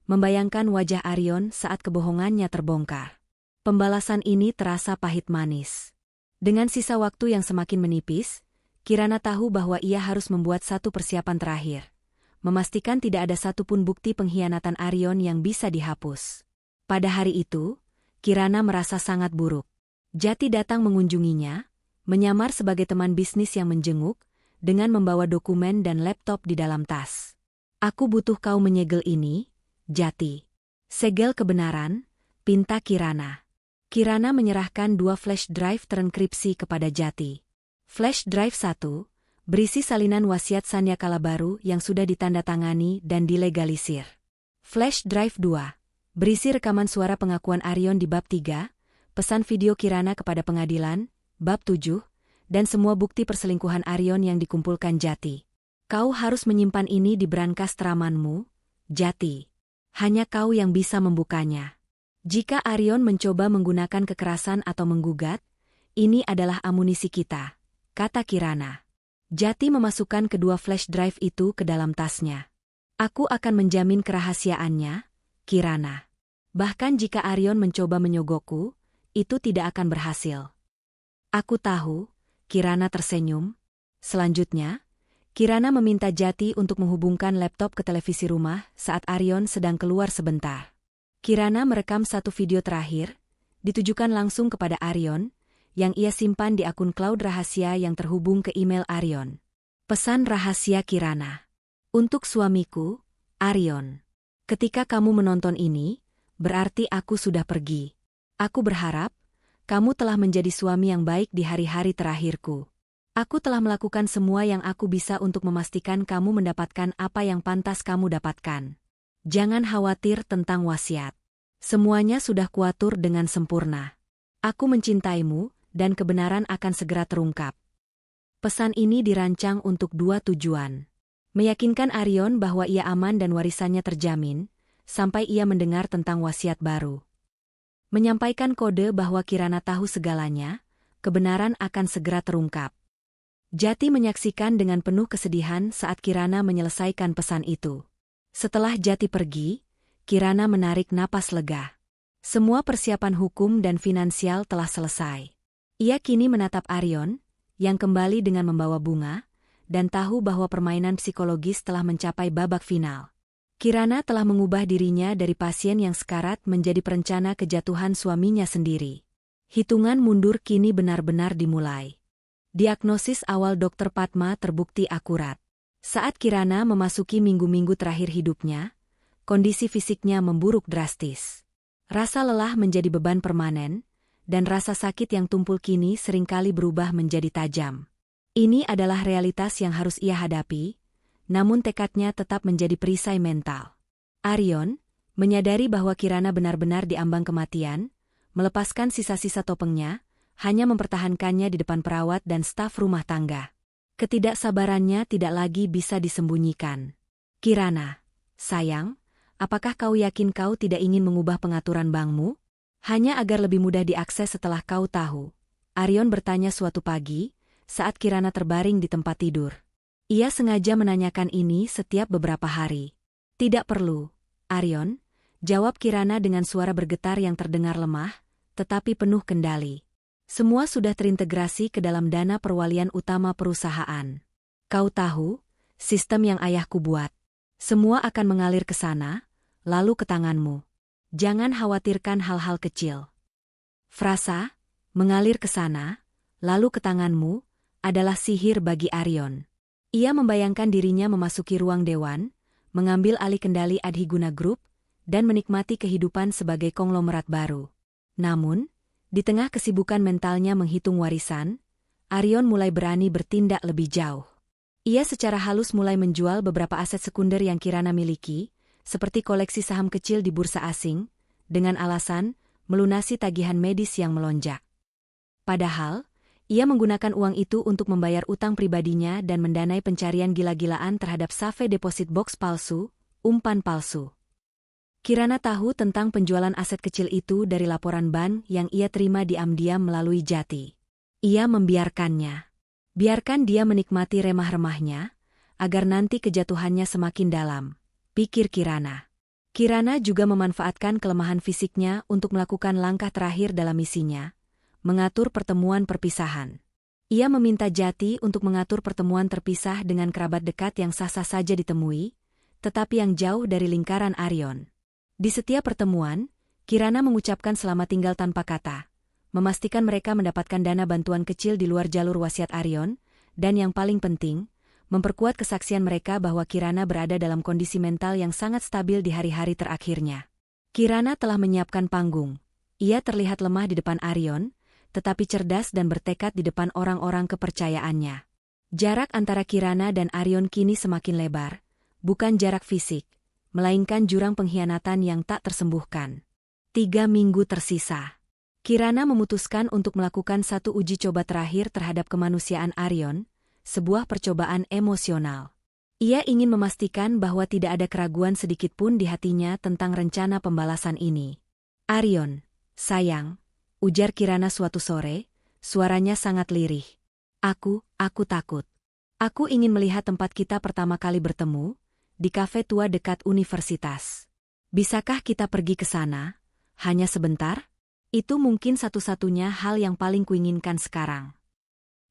membayangkan wajah Aryon saat kebohongannya terbongkar. Pembalasan ini terasa pahit manis. Dengan sisa waktu yang semakin menipis, Kirana tahu bahwa ia harus membuat satu persiapan terakhir, memastikan tidak ada satupun bukti pengkhianatan Aryon yang bisa dihapus. Pada hari itu, Kirana merasa sangat buruk. Jati datang mengunjunginya, menyamar sebagai teman bisnis yang menjenguk, dengan membawa dokumen dan laptop di dalam tas. "Aku butuh kau menyegel ini, Jati." "Segel kebenaran," pinta Kirana. Kirana menyerahkan 2 flash drive terenkripsi kepada Jati. Flash drive 1, berisi salinan wasiat Sanyakala baru yang sudah ditandatangani dan dilegalisir. Flash drive 2, berisi rekaman suara pengakuan Aryon di bab 3, pesan video Kirana kepada pengadilan, bab 7, dan semua bukti perselingkuhan Aryon yang dikumpulkan Jati. "Kau harus menyimpan ini di brankas teramanmu, Jati. Hanya kau yang bisa membukanya. Jika Aryon mencoba menggunakan kekerasan atau menggugat, ini adalah amunisi kita," kata Kirana. Jati memasukkan kedua flash drive itu ke dalam tasnya. "Aku akan menjamin kerahasiaannya, Kirana. Bahkan jika Aryon mencoba menyogokku, itu tidak akan berhasil." "Aku tahu," Kirana tersenyum. Selanjutnya, Kirana meminta Jati untuk menghubungkan laptop ke televisi rumah saat Aryon sedang keluar sebentar. Kirana merekam satu video terakhir, ditujukan langsung kepada Aryon, yang ia simpan di akun cloud rahasia yang terhubung ke email Aryon. Pesan rahasia Kirana. "Untuk suamiku, Aryon. Ketika kamu menonton ini, berarti aku sudah pergi. Aku berharap kamu telah menjadi suami yang baik di hari-hari terakhirku. Aku telah melakukan semua yang aku bisa untuk memastikan kamu mendapatkan apa yang pantas kamu dapatkan. Jangan khawatir tentang wasiat. Semuanya sudah kuatur dengan sempurna. Aku mencintaimu, dan kebenaran akan segera terungkap. Pesan ini dirancang untuk dua tujuan. Meyakinkan Arion bahwa ia aman dan warisannya terjamin, sampai ia mendengar tentang wasiat baru. Menyampaikan kode bahwa Kirana tahu segalanya, kebenaran akan segera terungkap. Jati menyaksikan dengan penuh kesedihan saat Kirana menyelesaikan pesan itu. Setelah Jati pergi, Kirana menarik napas lega. Semua persiapan hukum dan finansial telah selesai. Ia kini menatap Arion, yang kembali dengan membawa bunga, dan tahu bahwa permainan psikologis telah mencapai babak final. Kirana telah mengubah dirinya dari pasien yang sekarat menjadi perencana kejatuhan suaminya sendiri. Hitungan mundur kini benar-benar dimulai. Diagnosis awal Dr. Padma terbukti akurat. Saat Kirana memasuki minggu-minggu terakhir hidupnya, kondisi fisiknya memburuk drastis. Rasa lelah menjadi beban permanen, dan rasa sakit yang tumpul kini seringkali berubah menjadi tajam. Ini adalah realitas yang harus ia hadapi, namun tekadnya tetap menjadi perisai mental. Arion, menyadari bahwa Kirana benar-benar diambang kematian, melepaskan sisa-sisa topengnya, hanya mempertahankannya di depan perawat dan staf rumah tangga. Ketidaksabarannya tidak lagi bisa disembunyikan. Kirana, sayang, apakah kau yakin kau tidak ingin mengubah pengaturan bankmu? Hanya agar lebih mudah diakses setelah kau tahu. Arion bertanya suatu pagi, saat Kirana terbaring di tempat tidur. Ia sengaja menanyakan ini setiap beberapa hari. Tidak perlu, Arion, jawab Kirana dengan suara bergetar yang terdengar lemah, tetapi penuh kendali. Semua sudah terintegrasi ke dalam dana perwalian utama perusahaan. Kau tahu, sistem yang ayahku buat. Semua akan mengalir ke sana, lalu ke tanganmu. Jangan khawatirkan hal-hal kecil. Frasa, mengalir ke sana, lalu ke tanganmu, adalah sihir bagi Arion. Ia membayangkan dirinya memasuki ruang dewan, mengambil alih kendali Adhiguna Group, dan menikmati kehidupan sebagai konglomerat baru. Namun, di tengah kesibukan mentalnya menghitung warisan, Arion mulai berani bertindak lebih jauh. Ia secara halus mulai menjual beberapa aset sekunder yang Kirana miliki, seperti koleksi saham kecil di bursa asing, dengan alasan melunasi tagihan medis yang melonjak. Padahal, ia menggunakan uang itu untuk membayar utang pribadinya dan mendanai pencarian gila-gilaan terhadap Save Deposit Box palsu, umpan palsu. Kirana tahu tentang penjualan aset kecil itu dari laporan bank yang ia terima diam-diam melalui Jati. Ia membiarkannya. Biarkan dia menikmati remah-remahnya, agar nanti kejatuhannya semakin dalam, pikir Kirana. Kirana juga memanfaatkan kelemahan fisiknya untuk melakukan langkah terakhir dalam misinya, mengatur pertemuan perpisahan. Ia meminta Jati untuk mengatur pertemuan terpisah dengan kerabat dekat yang sah-sah saja ditemui, tetapi yang jauh dari lingkaran Arion. Di setiap pertemuan, Kirana mengucapkan selamat tinggal tanpa kata, memastikan mereka mendapatkan dana bantuan kecil di luar jalur wasiat Arion, dan yang paling penting, memperkuat kesaksian mereka bahwa Kirana berada dalam kondisi mental yang sangat stabil di hari-hari terakhirnya. Kirana telah menyiapkan panggung. Ia terlihat lemah di depan Arion, tetapi cerdas dan bertekad di depan orang-orang kepercayaannya. Jarak antara Kirana dan Arion kini semakin lebar, bukan jarak fisik, melainkan jurang pengkhianatan yang tak tersembuhkan. 3 minggu tersisa. Kirana memutuskan untuk melakukan satu uji coba terakhir terhadap kemanusiaan Arion, sebuah percobaan emosional. Ia ingin memastikan bahwa tidak ada keraguan sedikitpun di hatinya tentang rencana pembalasan ini. Arion, sayang, ujar Kirana suatu sore, suaranya sangat lirih. Aku takut. Aku ingin melihat tempat kita pertama kali bertemu, di kafe tua dekat universitas. Bisakah kita pergi ke sana? Hanya sebentar? Itu mungkin satu-satunya hal yang paling kuinginkan sekarang.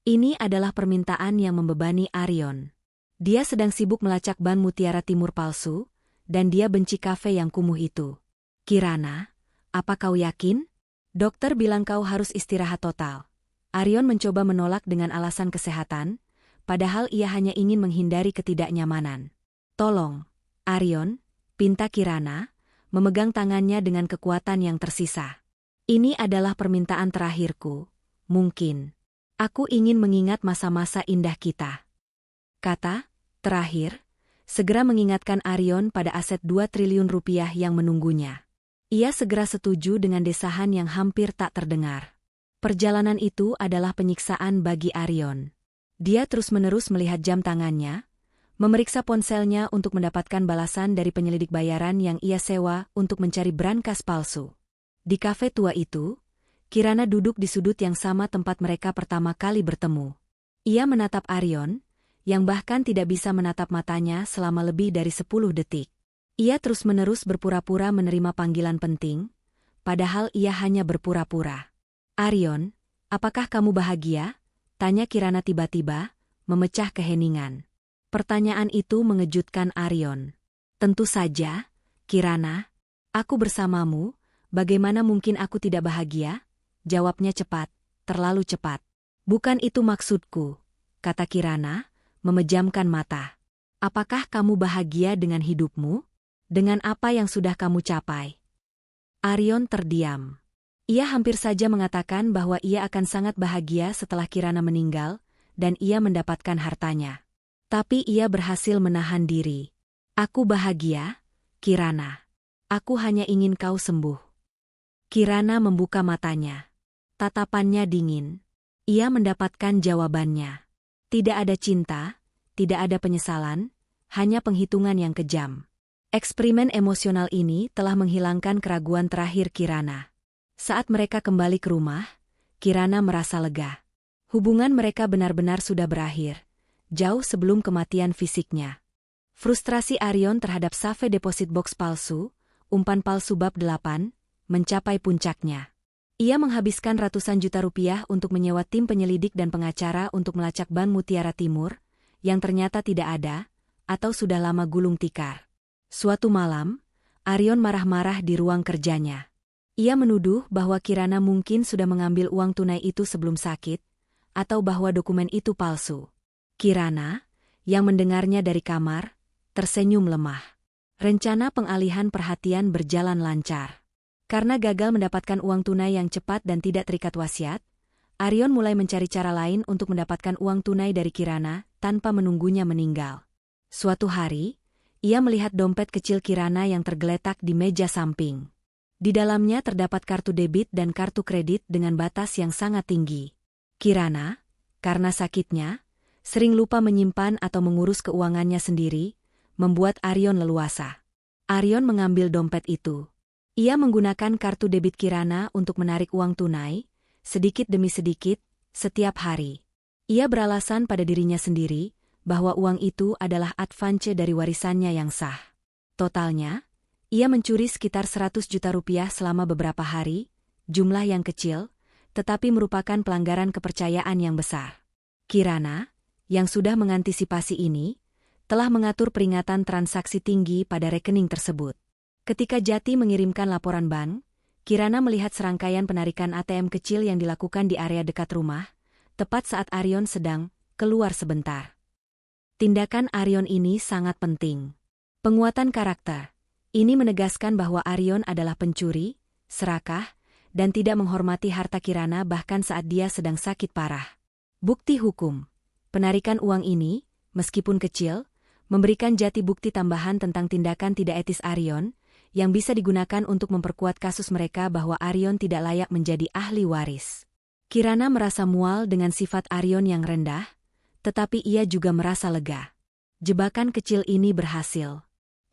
Ini adalah permintaan yang membebani Arion. Dia sedang sibuk melacak ban mutiara timur palsu, dan dia benci kafe yang kumuh itu. Kirana, apa kau yakin? Dokter bilang kau harus istirahat total. Arion mencoba menolak dengan alasan kesehatan, padahal ia hanya ingin menghindari ketidaknyamanan. Tolong, Arion, pinta Kirana, memegang tangannya dengan kekuatan yang tersisa. Ini adalah permintaan terakhirku, mungkin. Aku ingin mengingat masa-masa indah kita. Kata, terakhir, segera mengingatkan Arion pada aset 2 triliun rupiah yang menunggunya. Ia segera setuju dengan desahan yang hampir tak terdengar. Perjalanan itu adalah penyiksaan bagi Arion. Dia terus-menerus melihat jam tangannya, memeriksa ponselnya untuk mendapatkan balasan dari penyelidik bayaran yang ia sewa untuk mencari brankas palsu. Di kafe tua itu, Kirana duduk di sudut yang sama tempat mereka pertama kali bertemu. Ia menatap Arion, yang bahkan tidak bisa menatap matanya selama lebih dari 10 detik. Ia terus-menerus berpura-pura menerima panggilan penting, padahal ia hanya berpura-pura. Arion, apakah kamu bahagia? Tanya Kirana tiba-tiba, memecah keheningan. Pertanyaan itu mengejutkan Arion. Tentu saja, Kirana. Aku bersamamu, bagaimana mungkin aku tidak bahagia? Jawabnya cepat, terlalu cepat. Bukan itu maksudku, kata Kirana, memejamkan mata. Apakah kamu bahagia dengan hidupmu? Dengan apa yang sudah kamu capai? Arion terdiam. Ia hampir saja mengatakan bahwa ia akan sangat bahagia setelah Kirana meninggal, dan ia mendapatkan hartanya. Tapi ia berhasil menahan diri. Aku bahagia, Kirana. Aku hanya ingin kau sembuh. Kirana membuka matanya. Tatapannya dingin. Ia mendapatkan jawabannya. Tidak ada cinta, tidak ada penyesalan, hanya penghitungan yang kejam. Eksperimen emosional ini telah menghilangkan keraguan terakhir Kirana. Saat mereka kembali ke rumah, Kirana merasa lega. Hubungan mereka benar-benar sudah berakhir, jauh sebelum kematian fisiknya. Frustrasi Arion terhadap Save Deposit Box palsu, umpan palsu bab 8, mencapai puncaknya. Ia menghabiskan ratusan juta rupiah untuk menyewa tim penyelidik dan pengacara untuk melacak Bank Mutiara Timur, yang ternyata tidak ada, atau sudah lama gulung tikar. Suatu malam, Arion marah-marah di ruang kerjanya. Ia menuduh bahwa Kirana mungkin sudah mengambil uang tunai itu sebelum sakit, atau bahwa dokumen itu palsu. Kirana, yang mendengarnya dari kamar, tersenyum lemah. Rencana pengalihan perhatian berjalan lancar. Karena gagal mendapatkan uang tunai yang cepat dan tidak terikat wasiat, Arion mulai mencari cara lain untuk mendapatkan uang tunai dari Kirana tanpa menunggunya meninggal. Suatu hari, ia melihat dompet kecil Kirana yang tergeletak di meja samping. Di dalamnya terdapat kartu debit dan kartu kredit dengan batas yang sangat tinggi. Kirana, karena sakitnya, sering lupa menyimpan atau mengurus keuangannya sendiri, membuat Arion leluasa. Arion mengambil dompet itu. Ia menggunakan kartu debit Kirana untuk menarik uang tunai, sedikit demi sedikit, setiap hari. Ia beralasan pada dirinya sendiri, bahwa uang itu adalah advance dari warisannya yang sah. Totalnya, ia mencuri sekitar 100 juta rupiah selama beberapa hari, jumlah yang kecil, tetapi merupakan pelanggaran kepercayaan yang besar. Kirana, yang sudah mengantisipasi ini, telah mengatur peringatan transaksi tinggi pada rekening tersebut. Ketika Jati mengirimkan laporan bank, Kirana melihat serangkaian penarikan ATM kecil yang dilakukan di area dekat rumah, tepat saat Arion sedang keluar sebentar. Tindakan Arion ini sangat penting. Penguatan karakter. Ini menegaskan bahwa Arion adalah pencuri, serakah, dan tidak menghormati harta Kirana bahkan saat dia sedang sakit parah. Bukti hukum. Penarikan uang ini, meskipun kecil, memberikan Jati bukti tambahan tentang tindakan tidak etis Arion, yang bisa digunakan untuk memperkuat kasus mereka bahwa Arion tidak layak menjadi ahli waris. Kirana merasa mual dengan sifat Arion yang rendah, tetapi ia juga merasa lega. Jebakan kecil ini berhasil.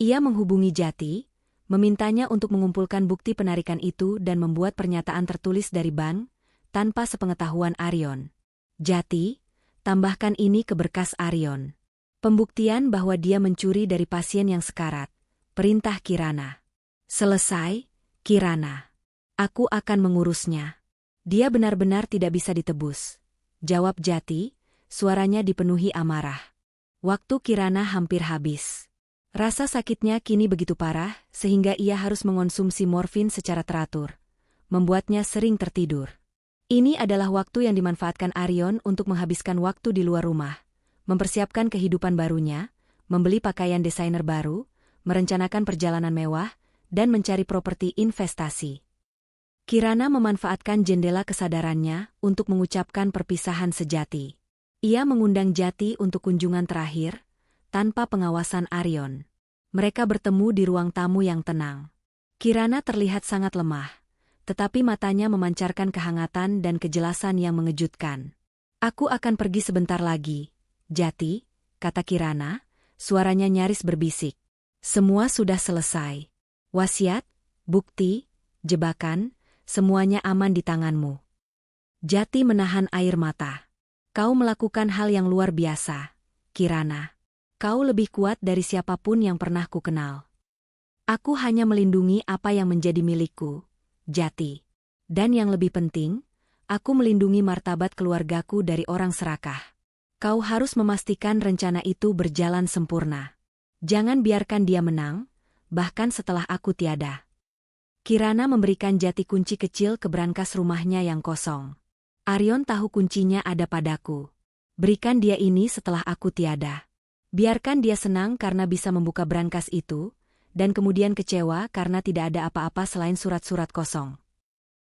Ia menghubungi Jati, memintanya untuk mengumpulkan bukti penarikan itu dan membuat pernyataan tertulis dari bank, tanpa sepengetahuan Arion. Jati, tambahkan ini ke berkas Arion. Pembuktian bahwa dia mencuri dari pasien yang sekarat. Perintah Kirana. Selesai, Kirana. Aku akan mengurusnya. Dia benar-benar tidak bisa ditebus. Jawab Jati, suaranya dipenuhi amarah. Waktu Kirana hampir habis. Rasa sakitnya kini begitu parah, sehingga ia harus mengonsumsi morfin secara teratur. Membuatnya sering tertidur. Ini adalah waktu yang dimanfaatkan Arion untuk menghabiskan waktu di luar rumah. Mempersiapkan kehidupan barunya, membeli pakaian desainer baru, merencanakan perjalanan mewah, dan mencari properti investasi. Kirana memanfaatkan jendela kesadarannya untuk mengucapkan perpisahan sejati. Ia mengundang Jati untuk kunjungan terakhir, tanpa pengawasan Arion. Mereka bertemu di ruang tamu yang tenang. Kirana terlihat sangat lemah, tetapi matanya memancarkan kehangatan dan kejelasan yang mengejutkan. Aku akan pergi sebentar lagi, Jati, kata Kirana, suaranya nyaris berbisik. Semua sudah selesai. Wasiat, bukti, jebakan, semuanya aman di tanganmu. Jati menahan air mata. Kau melakukan hal yang luar biasa, Kirana. Kau lebih kuat dari siapapun yang pernah kukenal. Aku hanya melindungi apa yang menjadi milikku, Jati. Dan yang lebih penting, aku melindungi martabat keluargaku dari orang serakah. Kau harus memastikan rencana itu berjalan sempurna. Jangan biarkan dia menang, bahkan setelah aku tiada. Kirana memberikan Jati kunci kecil ke brankas rumahnya yang kosong. Arion tahu kuncinya ada padaku. Berikan dia ini setelah aku tiada. Biarkan dia senang karena bisa membuka brankas itu, dan kemudian kecewa karena tidak ada apa-apa selain surat-surat kosong.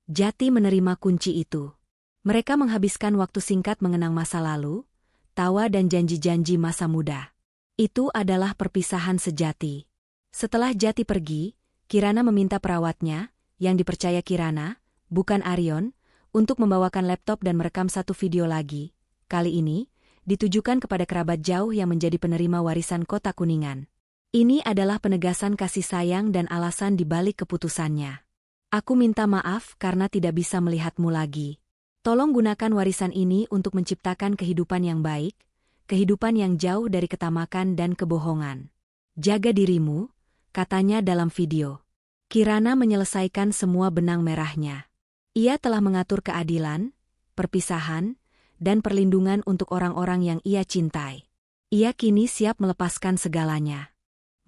Jati menerima kunci itu. Mereka menghabiskan waktu singkat mengenang masa lalu, tawa dan janji-janji masa muda. Itu adalah perpisahan sejati. Setelah Jati pergi, Kirana meminta perawatnya, yang dipercaya Kirana, bukan Arion, untuk membawakan laptop dan merekam satu video lagi. Kali ini, ditujukan kepada kerabat jauh yang menjadi penerima warisan Kota Kuningan. Ini adalah penegasan kasih sayang dan alasan di balik keputusannya. Aku minta maaf karena tidak bisa melihatmu lagi. Tolong gunakan warisan ini untuk menciptakan kehidupan yang baik, kehidupan yang jauh dari ketamakan dan kebohongan. Jaga dirimu, katanya dalam video. Kirana menyelesaikan semua benang merahnya. Ia telah mengatur keadilan, perpisahan, dan perlindungan untuk orang-orang yang ia cintai. Ia kini siap melepaskan segalanya.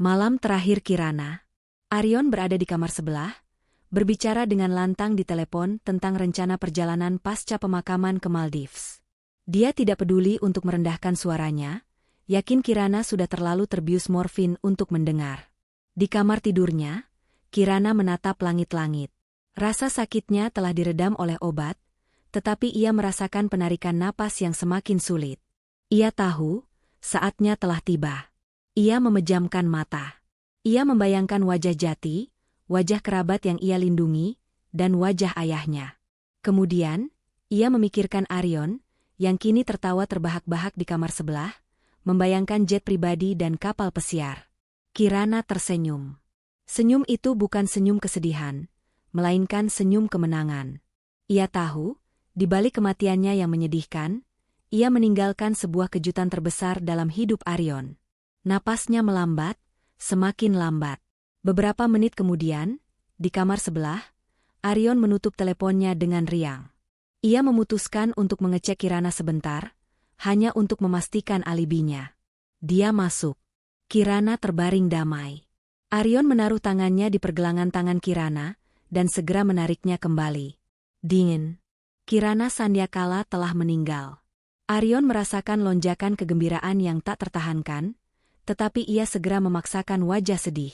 Malam terakhir Kirana, Arion berada di kamar sebelah, berbicara dengan lantang di telepon tentang rencana perjalanan pasca pemakaman ke Maldives. Dia tidak peduli untuk merendahkan suaranya, yakin Kirana sudah terlalu terbius morfin untuk mendengar. Di kamar tidurnya, Kirana menatap langit-langit. Rasa sakitnya telah diredam oleh obat, tetapi ia merasakan penarikan napas yang semakin sulit. Ia tahu, saatnya telah tiba. Ia memejamkan mata. Ia membayangkan wajah Jati, wajah kerabat yang ia lindungi, dan wajah ayahnya. Kemudian, ia memikirkan Arion, yang kini tertawa terbahak-bahak di kamar sebelah, membayangkan jet pribadi dan kapal pesiar. Kirana tersenyum. Senyum itu bukan senyum kesedihan, melainkan senyum kemenangan. Ia tahu, di balik kematiannya yang menyedihkan, ia meninggalkan sebuah kejutan terbesar dalam hidup Arion. Napasnya melambat, semakin lambat. Beberapa menit kemudian, di kamar sebelah, Arion menutup teleponnya dengan riang. Ia memutuskan untuk mengecek Kirana sebentar, hanya untuk memastikan alibinya. Dia masuk. Kirana terbaring damai. Arion menaruh tangannya di pergelangan tangan Kirana, dan segera menariknya kembali. Dingin. Kirana Sandyakala telah meninggal. Arion merasakan lonjakan kegembiraan yang tak tertahankan, tetapi ia segera memaksakan wajah sedih.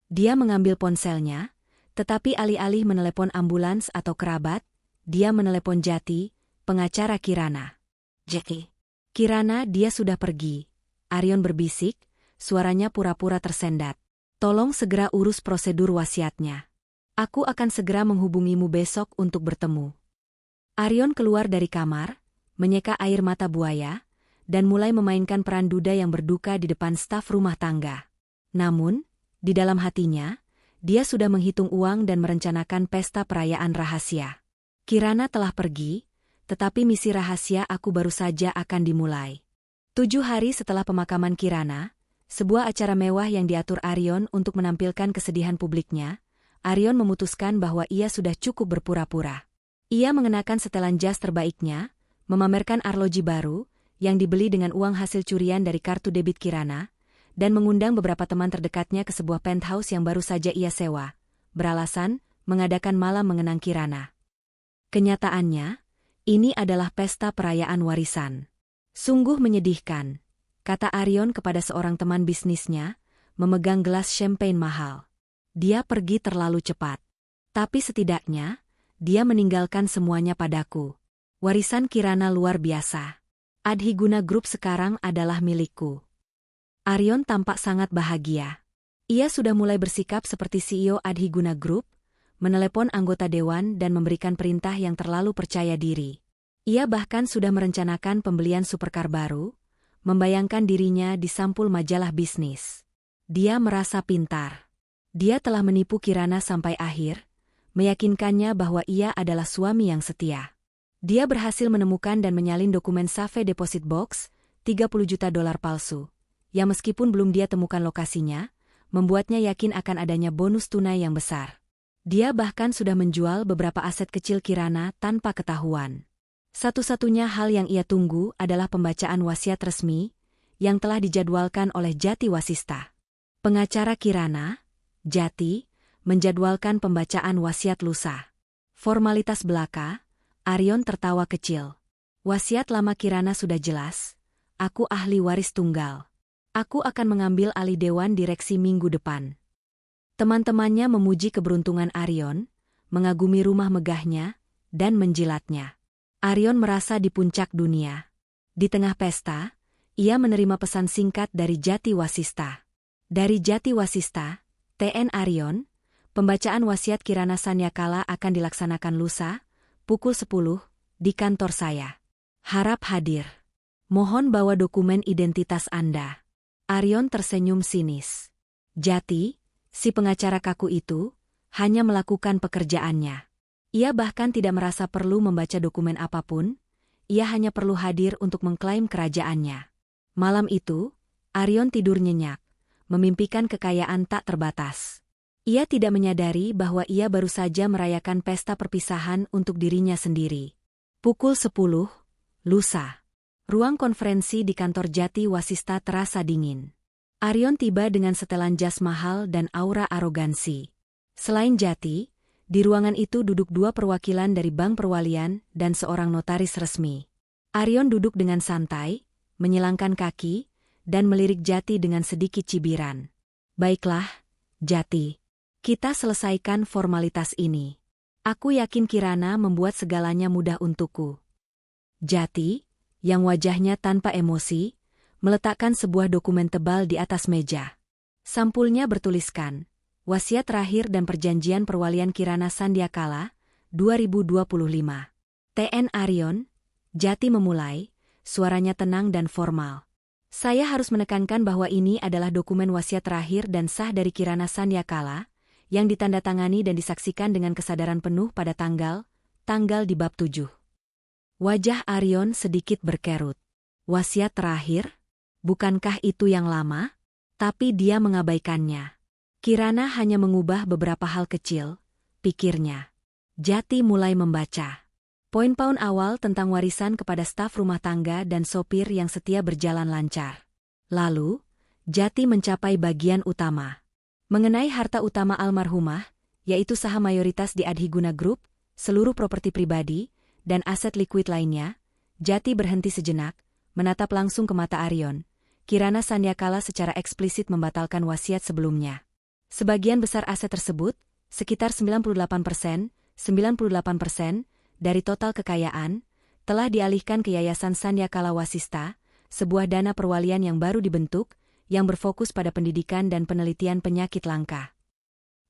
Dia mengambil ponselnya, tetapi alih-alih menelepon ambulans atau kerabat, dia menelepon Jati, pengacara Kirana. Jati. Kirana, dia sudah pergi. Arion berbisik, suaranya pura-pura tersendat. Tolong segera urus prosedur wasiatnya. Aku akan segera menghubungimu besok untuk bertemu. Arion keluar dari kamar, menyeka air mata buaya, dan mulai memainkan peran duda yang berduka di depan staf rumah tangga. Namun, di dalam hatinya, dia sudah menghitung uang dan merencanakan pesta perayaan rahasia. Kirana telah pergi, tetapi misi rahasia aku baru saja akan dimulai. 7 hari setelah pemakaman Kirana, sebuah acara mewah yang diatur Arion untuk menampilkan kesedihan publiknya, Arion memutuskan bahwa ia sudah cukup berpura-pura. Ia mengenakan setelan jas terbaiknya, memamerkan arloji baru, yang dibeli dengan uang hasil curian dari kartu debit Kirana, dan mengundang beberapa teman terdekatnya ke sebuah penthouse yang baru saja ia sewa, beralasan mengadakan malam mengenang Kirana. Kenyataannya, ini adalah pesta perayaan warisan. Sungguh menyedihkan, kata Arion kepada seorang teman bisnisnya, memegang gelas champagne mahal. Dia pergi terlalu cepat. Tapi setidaknya, dia meninggalkan semuanya padaku. Warisan Kirana luar biasa. Adhiguna Group sekarang adalah milikku. Aryon tampak sangat bahagia. Ia sudah mulai bersikap seperti CEO Adhiguna Group, menelepon anggota dewan dan memberikan perintah yang terlalu percaya diri. Ia bahkan sudah merencanakan pembelian supercar baru, membayangkan dirinya di sampul majalah bisnis. Dia merasa pintar. Dia telah menipu Kirana sampai akhir, meyakinkannya bahwa ia adalah suami yang setia. Dia berhasil menemukan dan menyalin dokumen Safe Deposit Box, $30 juta palsu, yang meskipun belum dia temukan lokasinya, membuatnya yakin akan adanya bonus tunai yang besar. Dia bahkan sudah menjual beberapa aset kecil Kirana tanpa ketahuan. Satu-satunya hal yang ia tunggu adalah pembacaan wasiat resmi yang telah dijadwalkan oleh Jati Wasista. Pengacara Kirana, Jati, menjadwalkan pembacaan wasiat lusa. Formalitas belaka, Aryon tertawa kecil. Wasiat lama Kirana sudah jelas. Aku ahli waris tunggal. Aku akan mengambil alih dewan direksi minggu depan. Teman-temannya memuji keberuntungan Aryon, mengagumi rumah megahnya, dan menjilatnya. Aryon merasa di puncak dunia. Di tengah pesta, ia menerima pesan singkat dari Jati Wasista. Dari Jati Wasista, TN Aryon, pembacaan wasiat Kirana Sanyakala akan dilaksanakan lusa, pukul 10, di kantor saya. Harap hadir. Mohon bawa dokumen identitas Anda. Aryon tersenyum sinis. Jati, si pengacara kaku itu, hanya melakukan pekerjaannya. Ia bahkan tidak merasa perlu membaca dokumen apapun, ia hanya perlu hadir untuk mengklaim kerajaannya. Malam itu, Aryon tidur nyenyak, memimpikan kekayaan tak terbatas. Ia tidak menyadari bahwa ia baru saja merayakan pesta perpisahan untuk dirinya sendiri. Pukul 10, lusa. Ruang konferensi di kantor Jati Wasista terasa dingin. Aryon tiba dengan setelan jas mahal dan aura arogansi. Selain Jati, di ruangan itu duduk 2 perwakilan dari Bank Perwalian dan seorang notaris resmi. Aryon duduk dengan santai, menyilangkan kaki, dan melirik Jati dengan sedikit cibiran. Baiklah, Jati. Kita selesaikan formalitas ini. Aku yakin Kirana membuat segalanya mudah untukku. Jati, yang wajahnya tanpa emosi, meletakkan sebuah dokumen tebal di atas meja. Sampulnya bertuliskan, Wasiat Terakhir dan Perjanjian Perwalian Kirana Sandyakala, 2025. TN Aryon, Jati memulai, suaranya tenang dan formal. Saya harus menekankan bahwa ini adalah dokumen wasiat terakhir dan sah dari Kirana Sandyakala, yang ditandatangani dan disaksikan dengan kesadaran penuh pada tanggal di bab 7. Wajah Aryon sedikit berkerut. Wasiat terakhir? Bukankah itu yang lama? Tapi dia mengabaikannya. Kirana hanya mengubah beberapa hal kecil, pikirnya. Jati mulai membaca. Poin-poin awal tentang warisan kepada staf rumah tangga dan sopir yang setia berjalan lancar. Lalu, Jati mencapai bagian utama. Mengenai harta utama almarhumah, yaitu saham mayoritas di Adhiguna Group, seluruh properti pribadi, dan aset liquid lainnya, Jati berhenti sejenak, menatap langsung ke mata Aryon. Kirana Sandyakala secara eksplisit membatalkan wasiat sebelumnya. Sebagian besar aset tersebut, sekitar 98%, dari total kekayaan, telah dialihkan ke Yayasan Sandyakala Wasista, sebuah dana perwalian yang baru dibentuk, yang berfokus pada pendidikan dan penelitian penyakit langka.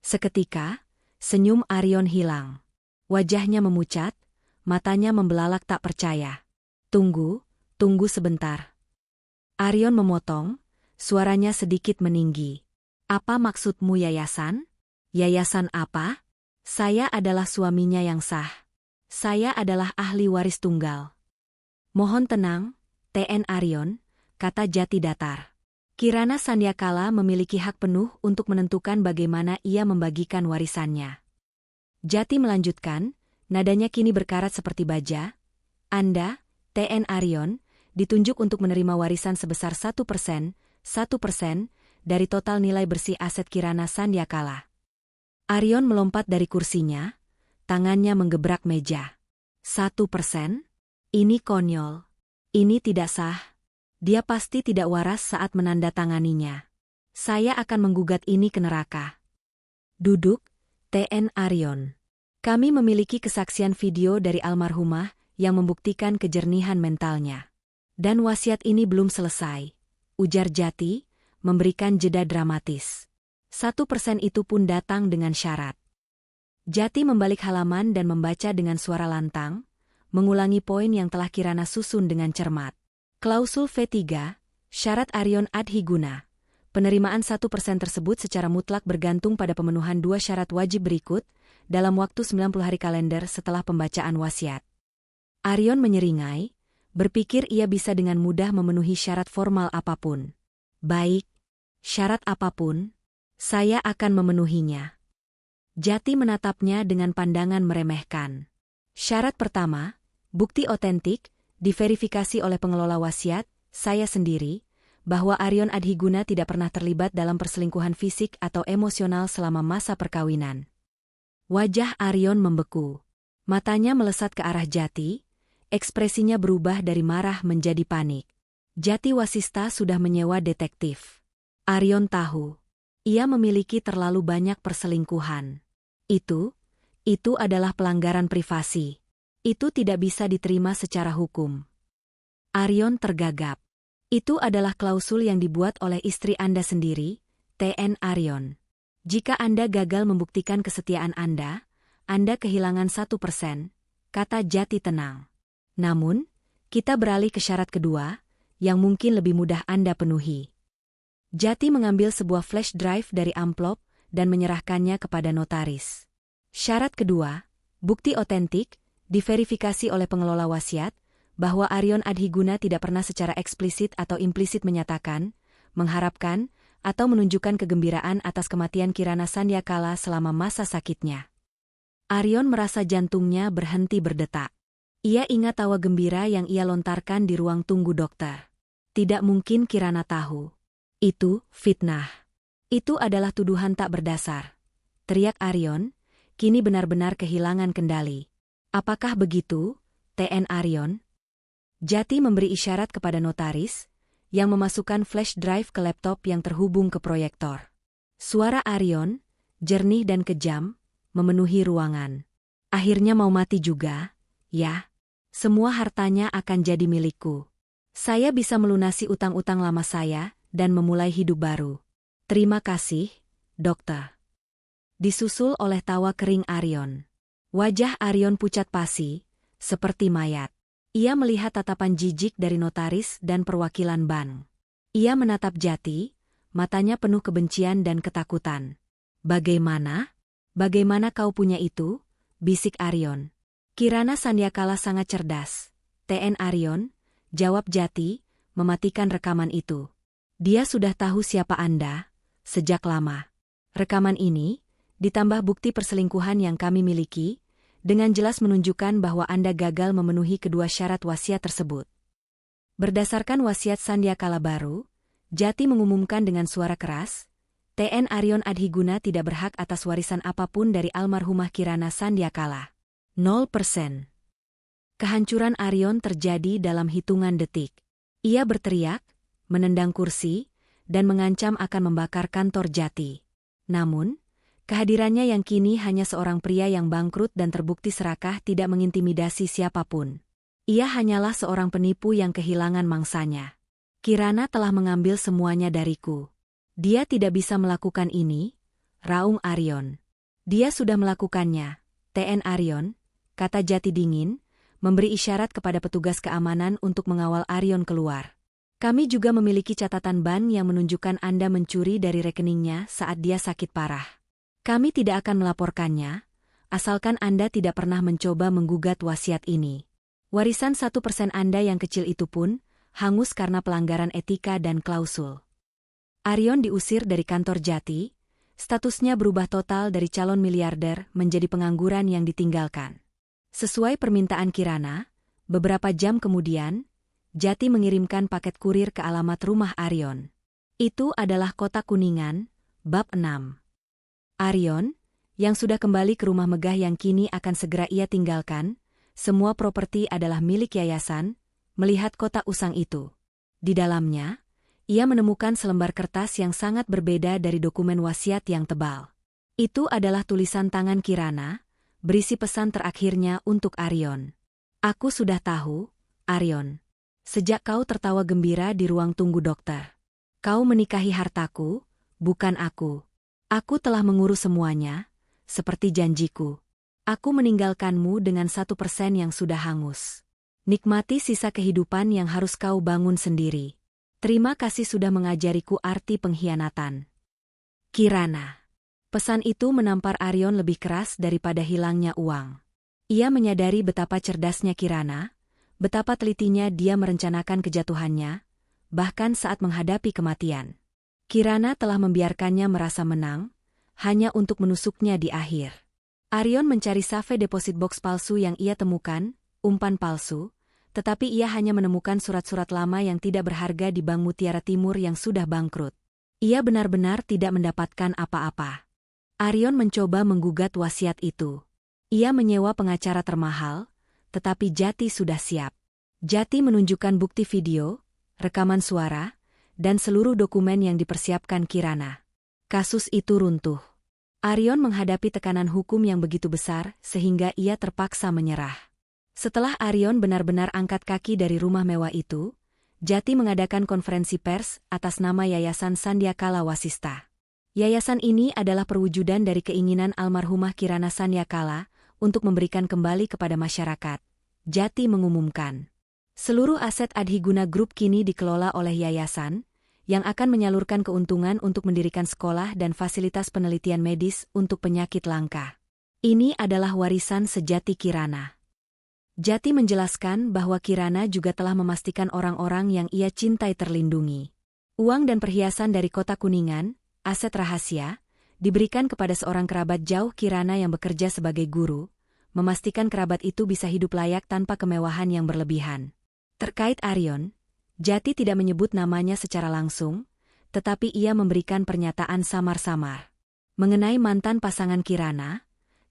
Seketika, senyum Aryon hilang. Wajahnya memucat, matanya membelalak tak percaya. Tunggu sebentar. Aryon memotong, suaranya sedikit meninggi. Apa maksudmu yayasan? Yayasan apa? Saya adalah suaminya yang sah. Saya adalah ahli waris tunggal. Mohon tenang, TN Aryon, kata Jati datar. Kirana Sandyakala memiliki hak penuh untuk menentukan bagaimana ia membagikan warisannya. Jati melanjutkan, nadanya kini berkarat seperti baja. Anda, TN Aryon, ditunjuk untuk menerima warisan sebesar 1% dari total nilai bersih aset Kirana Sandyakala. Aryon melompat dari kursinya, tangannya menggebrak meja. 1%? Ini konyol. Ini tidak sah. Dia pasti tidak waras saat menandatanganinya. Saya akan menggugat ini ke neraka. Duduk, TN Aryon. Kami memiliki kesaksian video dari almarhumah yang membuktikan kejernihan mentalnya. Dan wasiat ini belum selesai, ujar Jati, memberikan jeda dramatis. 1% itu pun datang dengan syarat. Jati membalik halaman dan membaca dengan suara lantang, mengulangi poin yang telah Kirana susun dengan cermat. Klausul V3, syarat Aryon Adhiguna. Penerimaan 1% tersebut secara mutlak bergantung pada pemenuhan 2 syarat wajib berikut dalam waktu 90 hari kalender setelah pembacaan wasiat. Aryon menyeringai, berpikir ia bisa dengan mudah memenuhi syarat formal apapun. Baik, syarat apapun, saya akan memenuhinya. Jati menatapnya dengan pandangan meremehkan. Syarat pertama, bukti otentik, diverifikasi oleh pengelola wasiat, saya sendiri, bahwa Aryon Adhiguna tidak pernah terlibat dalam perselingkuhan fisik atau emosional selama masa perkawinan. Wajah Aryon membeku. Matanya melesat ke arah Jati, ekspresinya berubah dari marah menjadi panik. Jati Wasista sudah menyewa detektif. Aryon tahu, ia memiliki terlalu banyak perselingkuhan. Itu adalah pelanggaran privasi. Itu tidak bisa diterima secara hukum. Aryon tergagap. Itu adalah klausul yang dibuat oleh istri Anda sendiri, TN Aryon. Jika Anda gagal membuktikan kesetiaan Anda kehilangan 1%, kata Jati tenang. Namun, kita beralih ke syarat kedua, yang mungkin lebih mudah Anda penuhi. Jati mengambil sebuah flash drive dari amplop dan menyerahkannya kepada notaris. Syarat kedua, bukti otentik, diverifikasi oleh pengelola wasiat, bahwa Aryon Adhiguna tidak pernah secara eksplisit atau implisit menyatakan, mengharapkan, atau menunjukkan kegembiraan atas kematian Kirana Sandyakala selama masa sakitnya. Aryon merasa jantungnya berhenti berdetak. Ia ingat tawa gembira yang ia lontarkan di ruang tunggu dokter. Tidak mungkin Kirana tahu. Itu fitnah. Itu adalah tuduhan tak berdasar. Teriak Aryon, kini benar-benar kehilangan kendali. Apakah begitu, TN Aryon? Jati memberi isyarat kepada notaris, yang memasukkan flash drive ke laptop yang terhubung ke proyektor. Suara Aryon, jernih dan kejam, memenuhi ruangan. Akhirnya mau mati juga, ya? Semua hartanya akan jadi milikku. Saya bisa melunasi utang-utang lama saya dan memulai hidup baru. Terima kasih, dokter. Disusul oleh tawa kering Aryon. Wajah Aryon pucat pasi, seperti mayat. Ia melihat tatapan jijik dari notaris dan perwakilan bank. Ia menatap Jati, matanya penuh kebencian dan ketakutan. Bagaimana? Bagaimana kau punya itu? Bisik Aryon. Kirana Sandyakala sangat cerdas. TN Aryon, jawab Jati, mematikan rekaman itu. Dia sudah tahu siapa Anda, sejak lama. Rekaman ini, ditambah bukti perselingkuhan yang kami miliki, dengan jelas menunjukkan bahwa Anda gagal memenuhi kedua syarat wasiat tersebut. Berdasarkan wasiat Sandyakala baru, Jati mengumumkan dengan suara keras, TN Aryon Adhiguna tidak berhak atas warisan apapun dari almarhumah Kirana Sandyakala. 0%. Kehancuran Aryon terjadi dalam hitungan detik. Ia berteriak, menendang kursi, dan mengancam akan membakar kantor Jati. Namun, kehadirannya yang kini hanya seorang pria yang bangkrut dan terbukti serakah tidak mengintimidasi siapapun. Ia hanyalah seorang penipu yang kehilangan mangsanya. Kirana telah mengambil semuanya dariku. Dia tidak bisa melakukan ini, raung Aryon. Dia sudah melakukannya, TN Aryon, kata Jati dingin, memberi isyarat kepada petugas keamanan untuk mengawal Aryon keluar. Kami juga memiliki catatan bank yang menunjukkan Anda mencuri dari rekeningnya saat dia sakit parah. Kami tidak akan melaporkannya, asalkan Anda tidak pernah mencoba menggugat wasiat ini. Warisan 1% Anda yang kecil itu pun, hangus karena pelanggaran etika dan klausul. Aryon diusir dari kantor Jati, statusnya berubah total dari calon miliarder menjadi pengangguran yang ditinggalkan. Sesuai permintaan Kirana, beberapa jam kemudian, Jati mengirimkan paket kurir ke alamat rumah Aryon. Itu adalah Kota Kuningan, bab 6. Aryon, yang sudah kembali ke rumah megah yang kini akan segera ia tinggalkan, semua properti adalah milik yayasan, melihat kotak usang itu. Di dalamnya, ia menemukan selembar kertas yang sangat berbeda dari dokumen wasiat yang tebal. Itu adalah tulisan tangan Kirana, berisi pesan terakhirnya untuk Arion. Aku sudah tahu, Arion. Sejak kau tertawa gembira di ruang tunggu dokter. Kau menikahi hartaku, bukan aku. Aku telah mengurus semuanya, seperti janjiku. Aku meninggalkanmu dengan 1% yang sudah hangus. Nikmati sisa kehidupan yang harus kau bangun sendiri. Terima kasih sudah mengajariku arti pengkhianatan. Kirana. Pesan itu menampar Arion lebih keras daripada hilangnya uang. Ia menyadari betapa cerdasnya Kirana, betapa telitinya dia merencanakan kejatuhannya, bahkan saat menghadapi kematian. Kirana telah membiarkannya merasa menang, hanya untuk menusuknya di akhir. Arion mencari save deposit box palsu yang ia temukan, umpan palsu, tetapi ia hanya menemukan surat-surat lama yang tidak berharga di Bank Mutiara Timur yang sudah bangkrut. Ia benar-benar tidak mendapatkan apa-apa. Arion mencoba menggugat wasiat itu. Ia menyewa pengacara termahal, tetapi Jati sudah siap. Jati menunjukkan bukti video, rekaman suara, dan seluruh dokumen yang dipersiapkan Kirana. Kasus itu runtuh. Arion menghadapi tekanan hukum yang begitu besar sehingga ia terpaksa menyerah. Setelah Arion benar-benar angkat kaki dari rumah mewah itu, Jati mengadakan konferensi pers atas nama Yayasan Sandiakala Wasista. Yayasan ini adalah perwujudan dari keinginan almarhumah Kirana Sandiakala untuk memberikan kembali kepada masyarakat. Jati mengumumkan, seluruh aset Adhiguna Group kini dikelola oleh yayasan, yang akan menyalurkan keuntungan untuk mendirikan sekolah dan fasilitas penelitian medis untuk penyakit langka. Ini adalah warisan sejati Kirana. Jati menjelaskan bahwa Kirana juga telah memastikan orang-orang yang ia cintai terlindungi. Uang dan perhiasan dari Kota Kuningan, aset rahasia, diberikan kepada seorang kerabat jauh Kirana yang bekerja sebagai guru, memastikan kerabat itu bisa hidup layak tanpa kemewahan yang berlebihan. Terkait Arion, Jati tidak menyebut namanya secara langsung, tetapi ia memberikan pernyataan samar-samar. Mengenai mantan pasangan Kirana,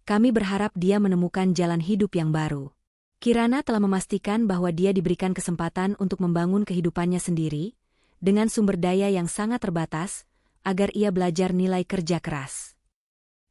kami berharap dia menemukan jalan hidup yang baru. Kirana telah memastikan bahwa dia diberikan kesempatan untuk membangun kehidupannya sendiri, dengan sumber daya yang sangat terbatas, agar ia belajar nilai kerja keras.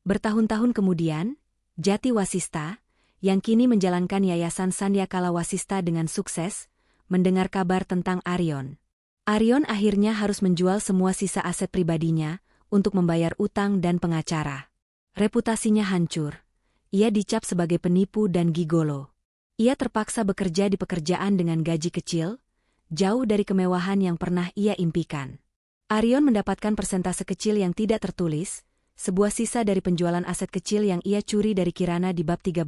Bertahun-tahun kemudian, Jati Wasista, yang kini menjalankan Yayasan Sandiakala Wasista dengan sukses, mendengar kabar tentang Arion. Arion akhirnya harus menjual semua sisa aset pribadinya untuk membayar utang dan pengacara. Reputasinya hancur. Ia dicap sebagai penipu dan gigolo. Ia terpaksa bekerja di pekerjaan dengan gaji kecil, jauh dari kemewahan yang pernah ia impikan. Arion mendapatkan persentase kecil yang tidak tertulis, sebuah sisa dari penjualan aset kecil yang ia curi dari Kirana di bab 13,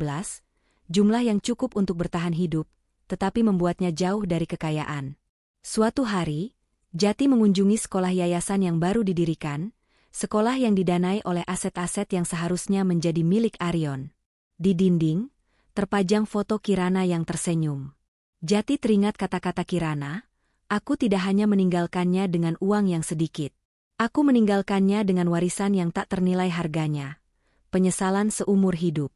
jumlah yang cukup untuk bertahan hidup, tetapi membuatnya jauh dari kekayaan. Suatu hari, Jati mengunjungi sekolah yayasan yang baru didirikan, sekolah yang didanai oleh aset-aset yang seharusnya menjadi milik Arion. Di dinding, terpajang foto Kirana yang tersenyum. Jati teringat kata-kata Kirana, aku tidak hanya meninggalkannya dengan uang yang sedikit. Aku meninggalkannya dengan warisan yang tak ternilai harganya. Penyesalan seumur hidup.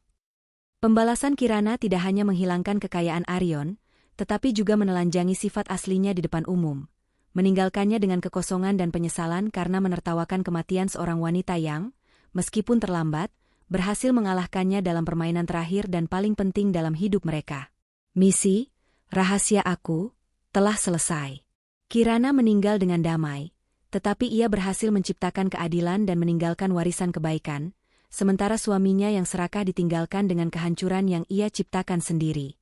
Pembalasan Kirana tidak hanya menghilangkan kekayaan Arion, tetapi juga menelanjangi sifat aslinya di depan umum. Meninggalkannya dengan kekosongan dan penyesalan karena menertawakan kematian seorang wanita yang, meskipun terlambat, berhasil mengalahkannya dalam permainan terakhir dan paling penting dalam hidup mereka. Misi, rahasia aku, telah selesai. Kirana meninggal dengan damai, tetapi ia berhasil menciptakan keadilan dan meninggalkan warisan kebaikan, sementara suaminya yang serakah ditinggalkan dengan kehancuran yang ia ciptakan sendiri.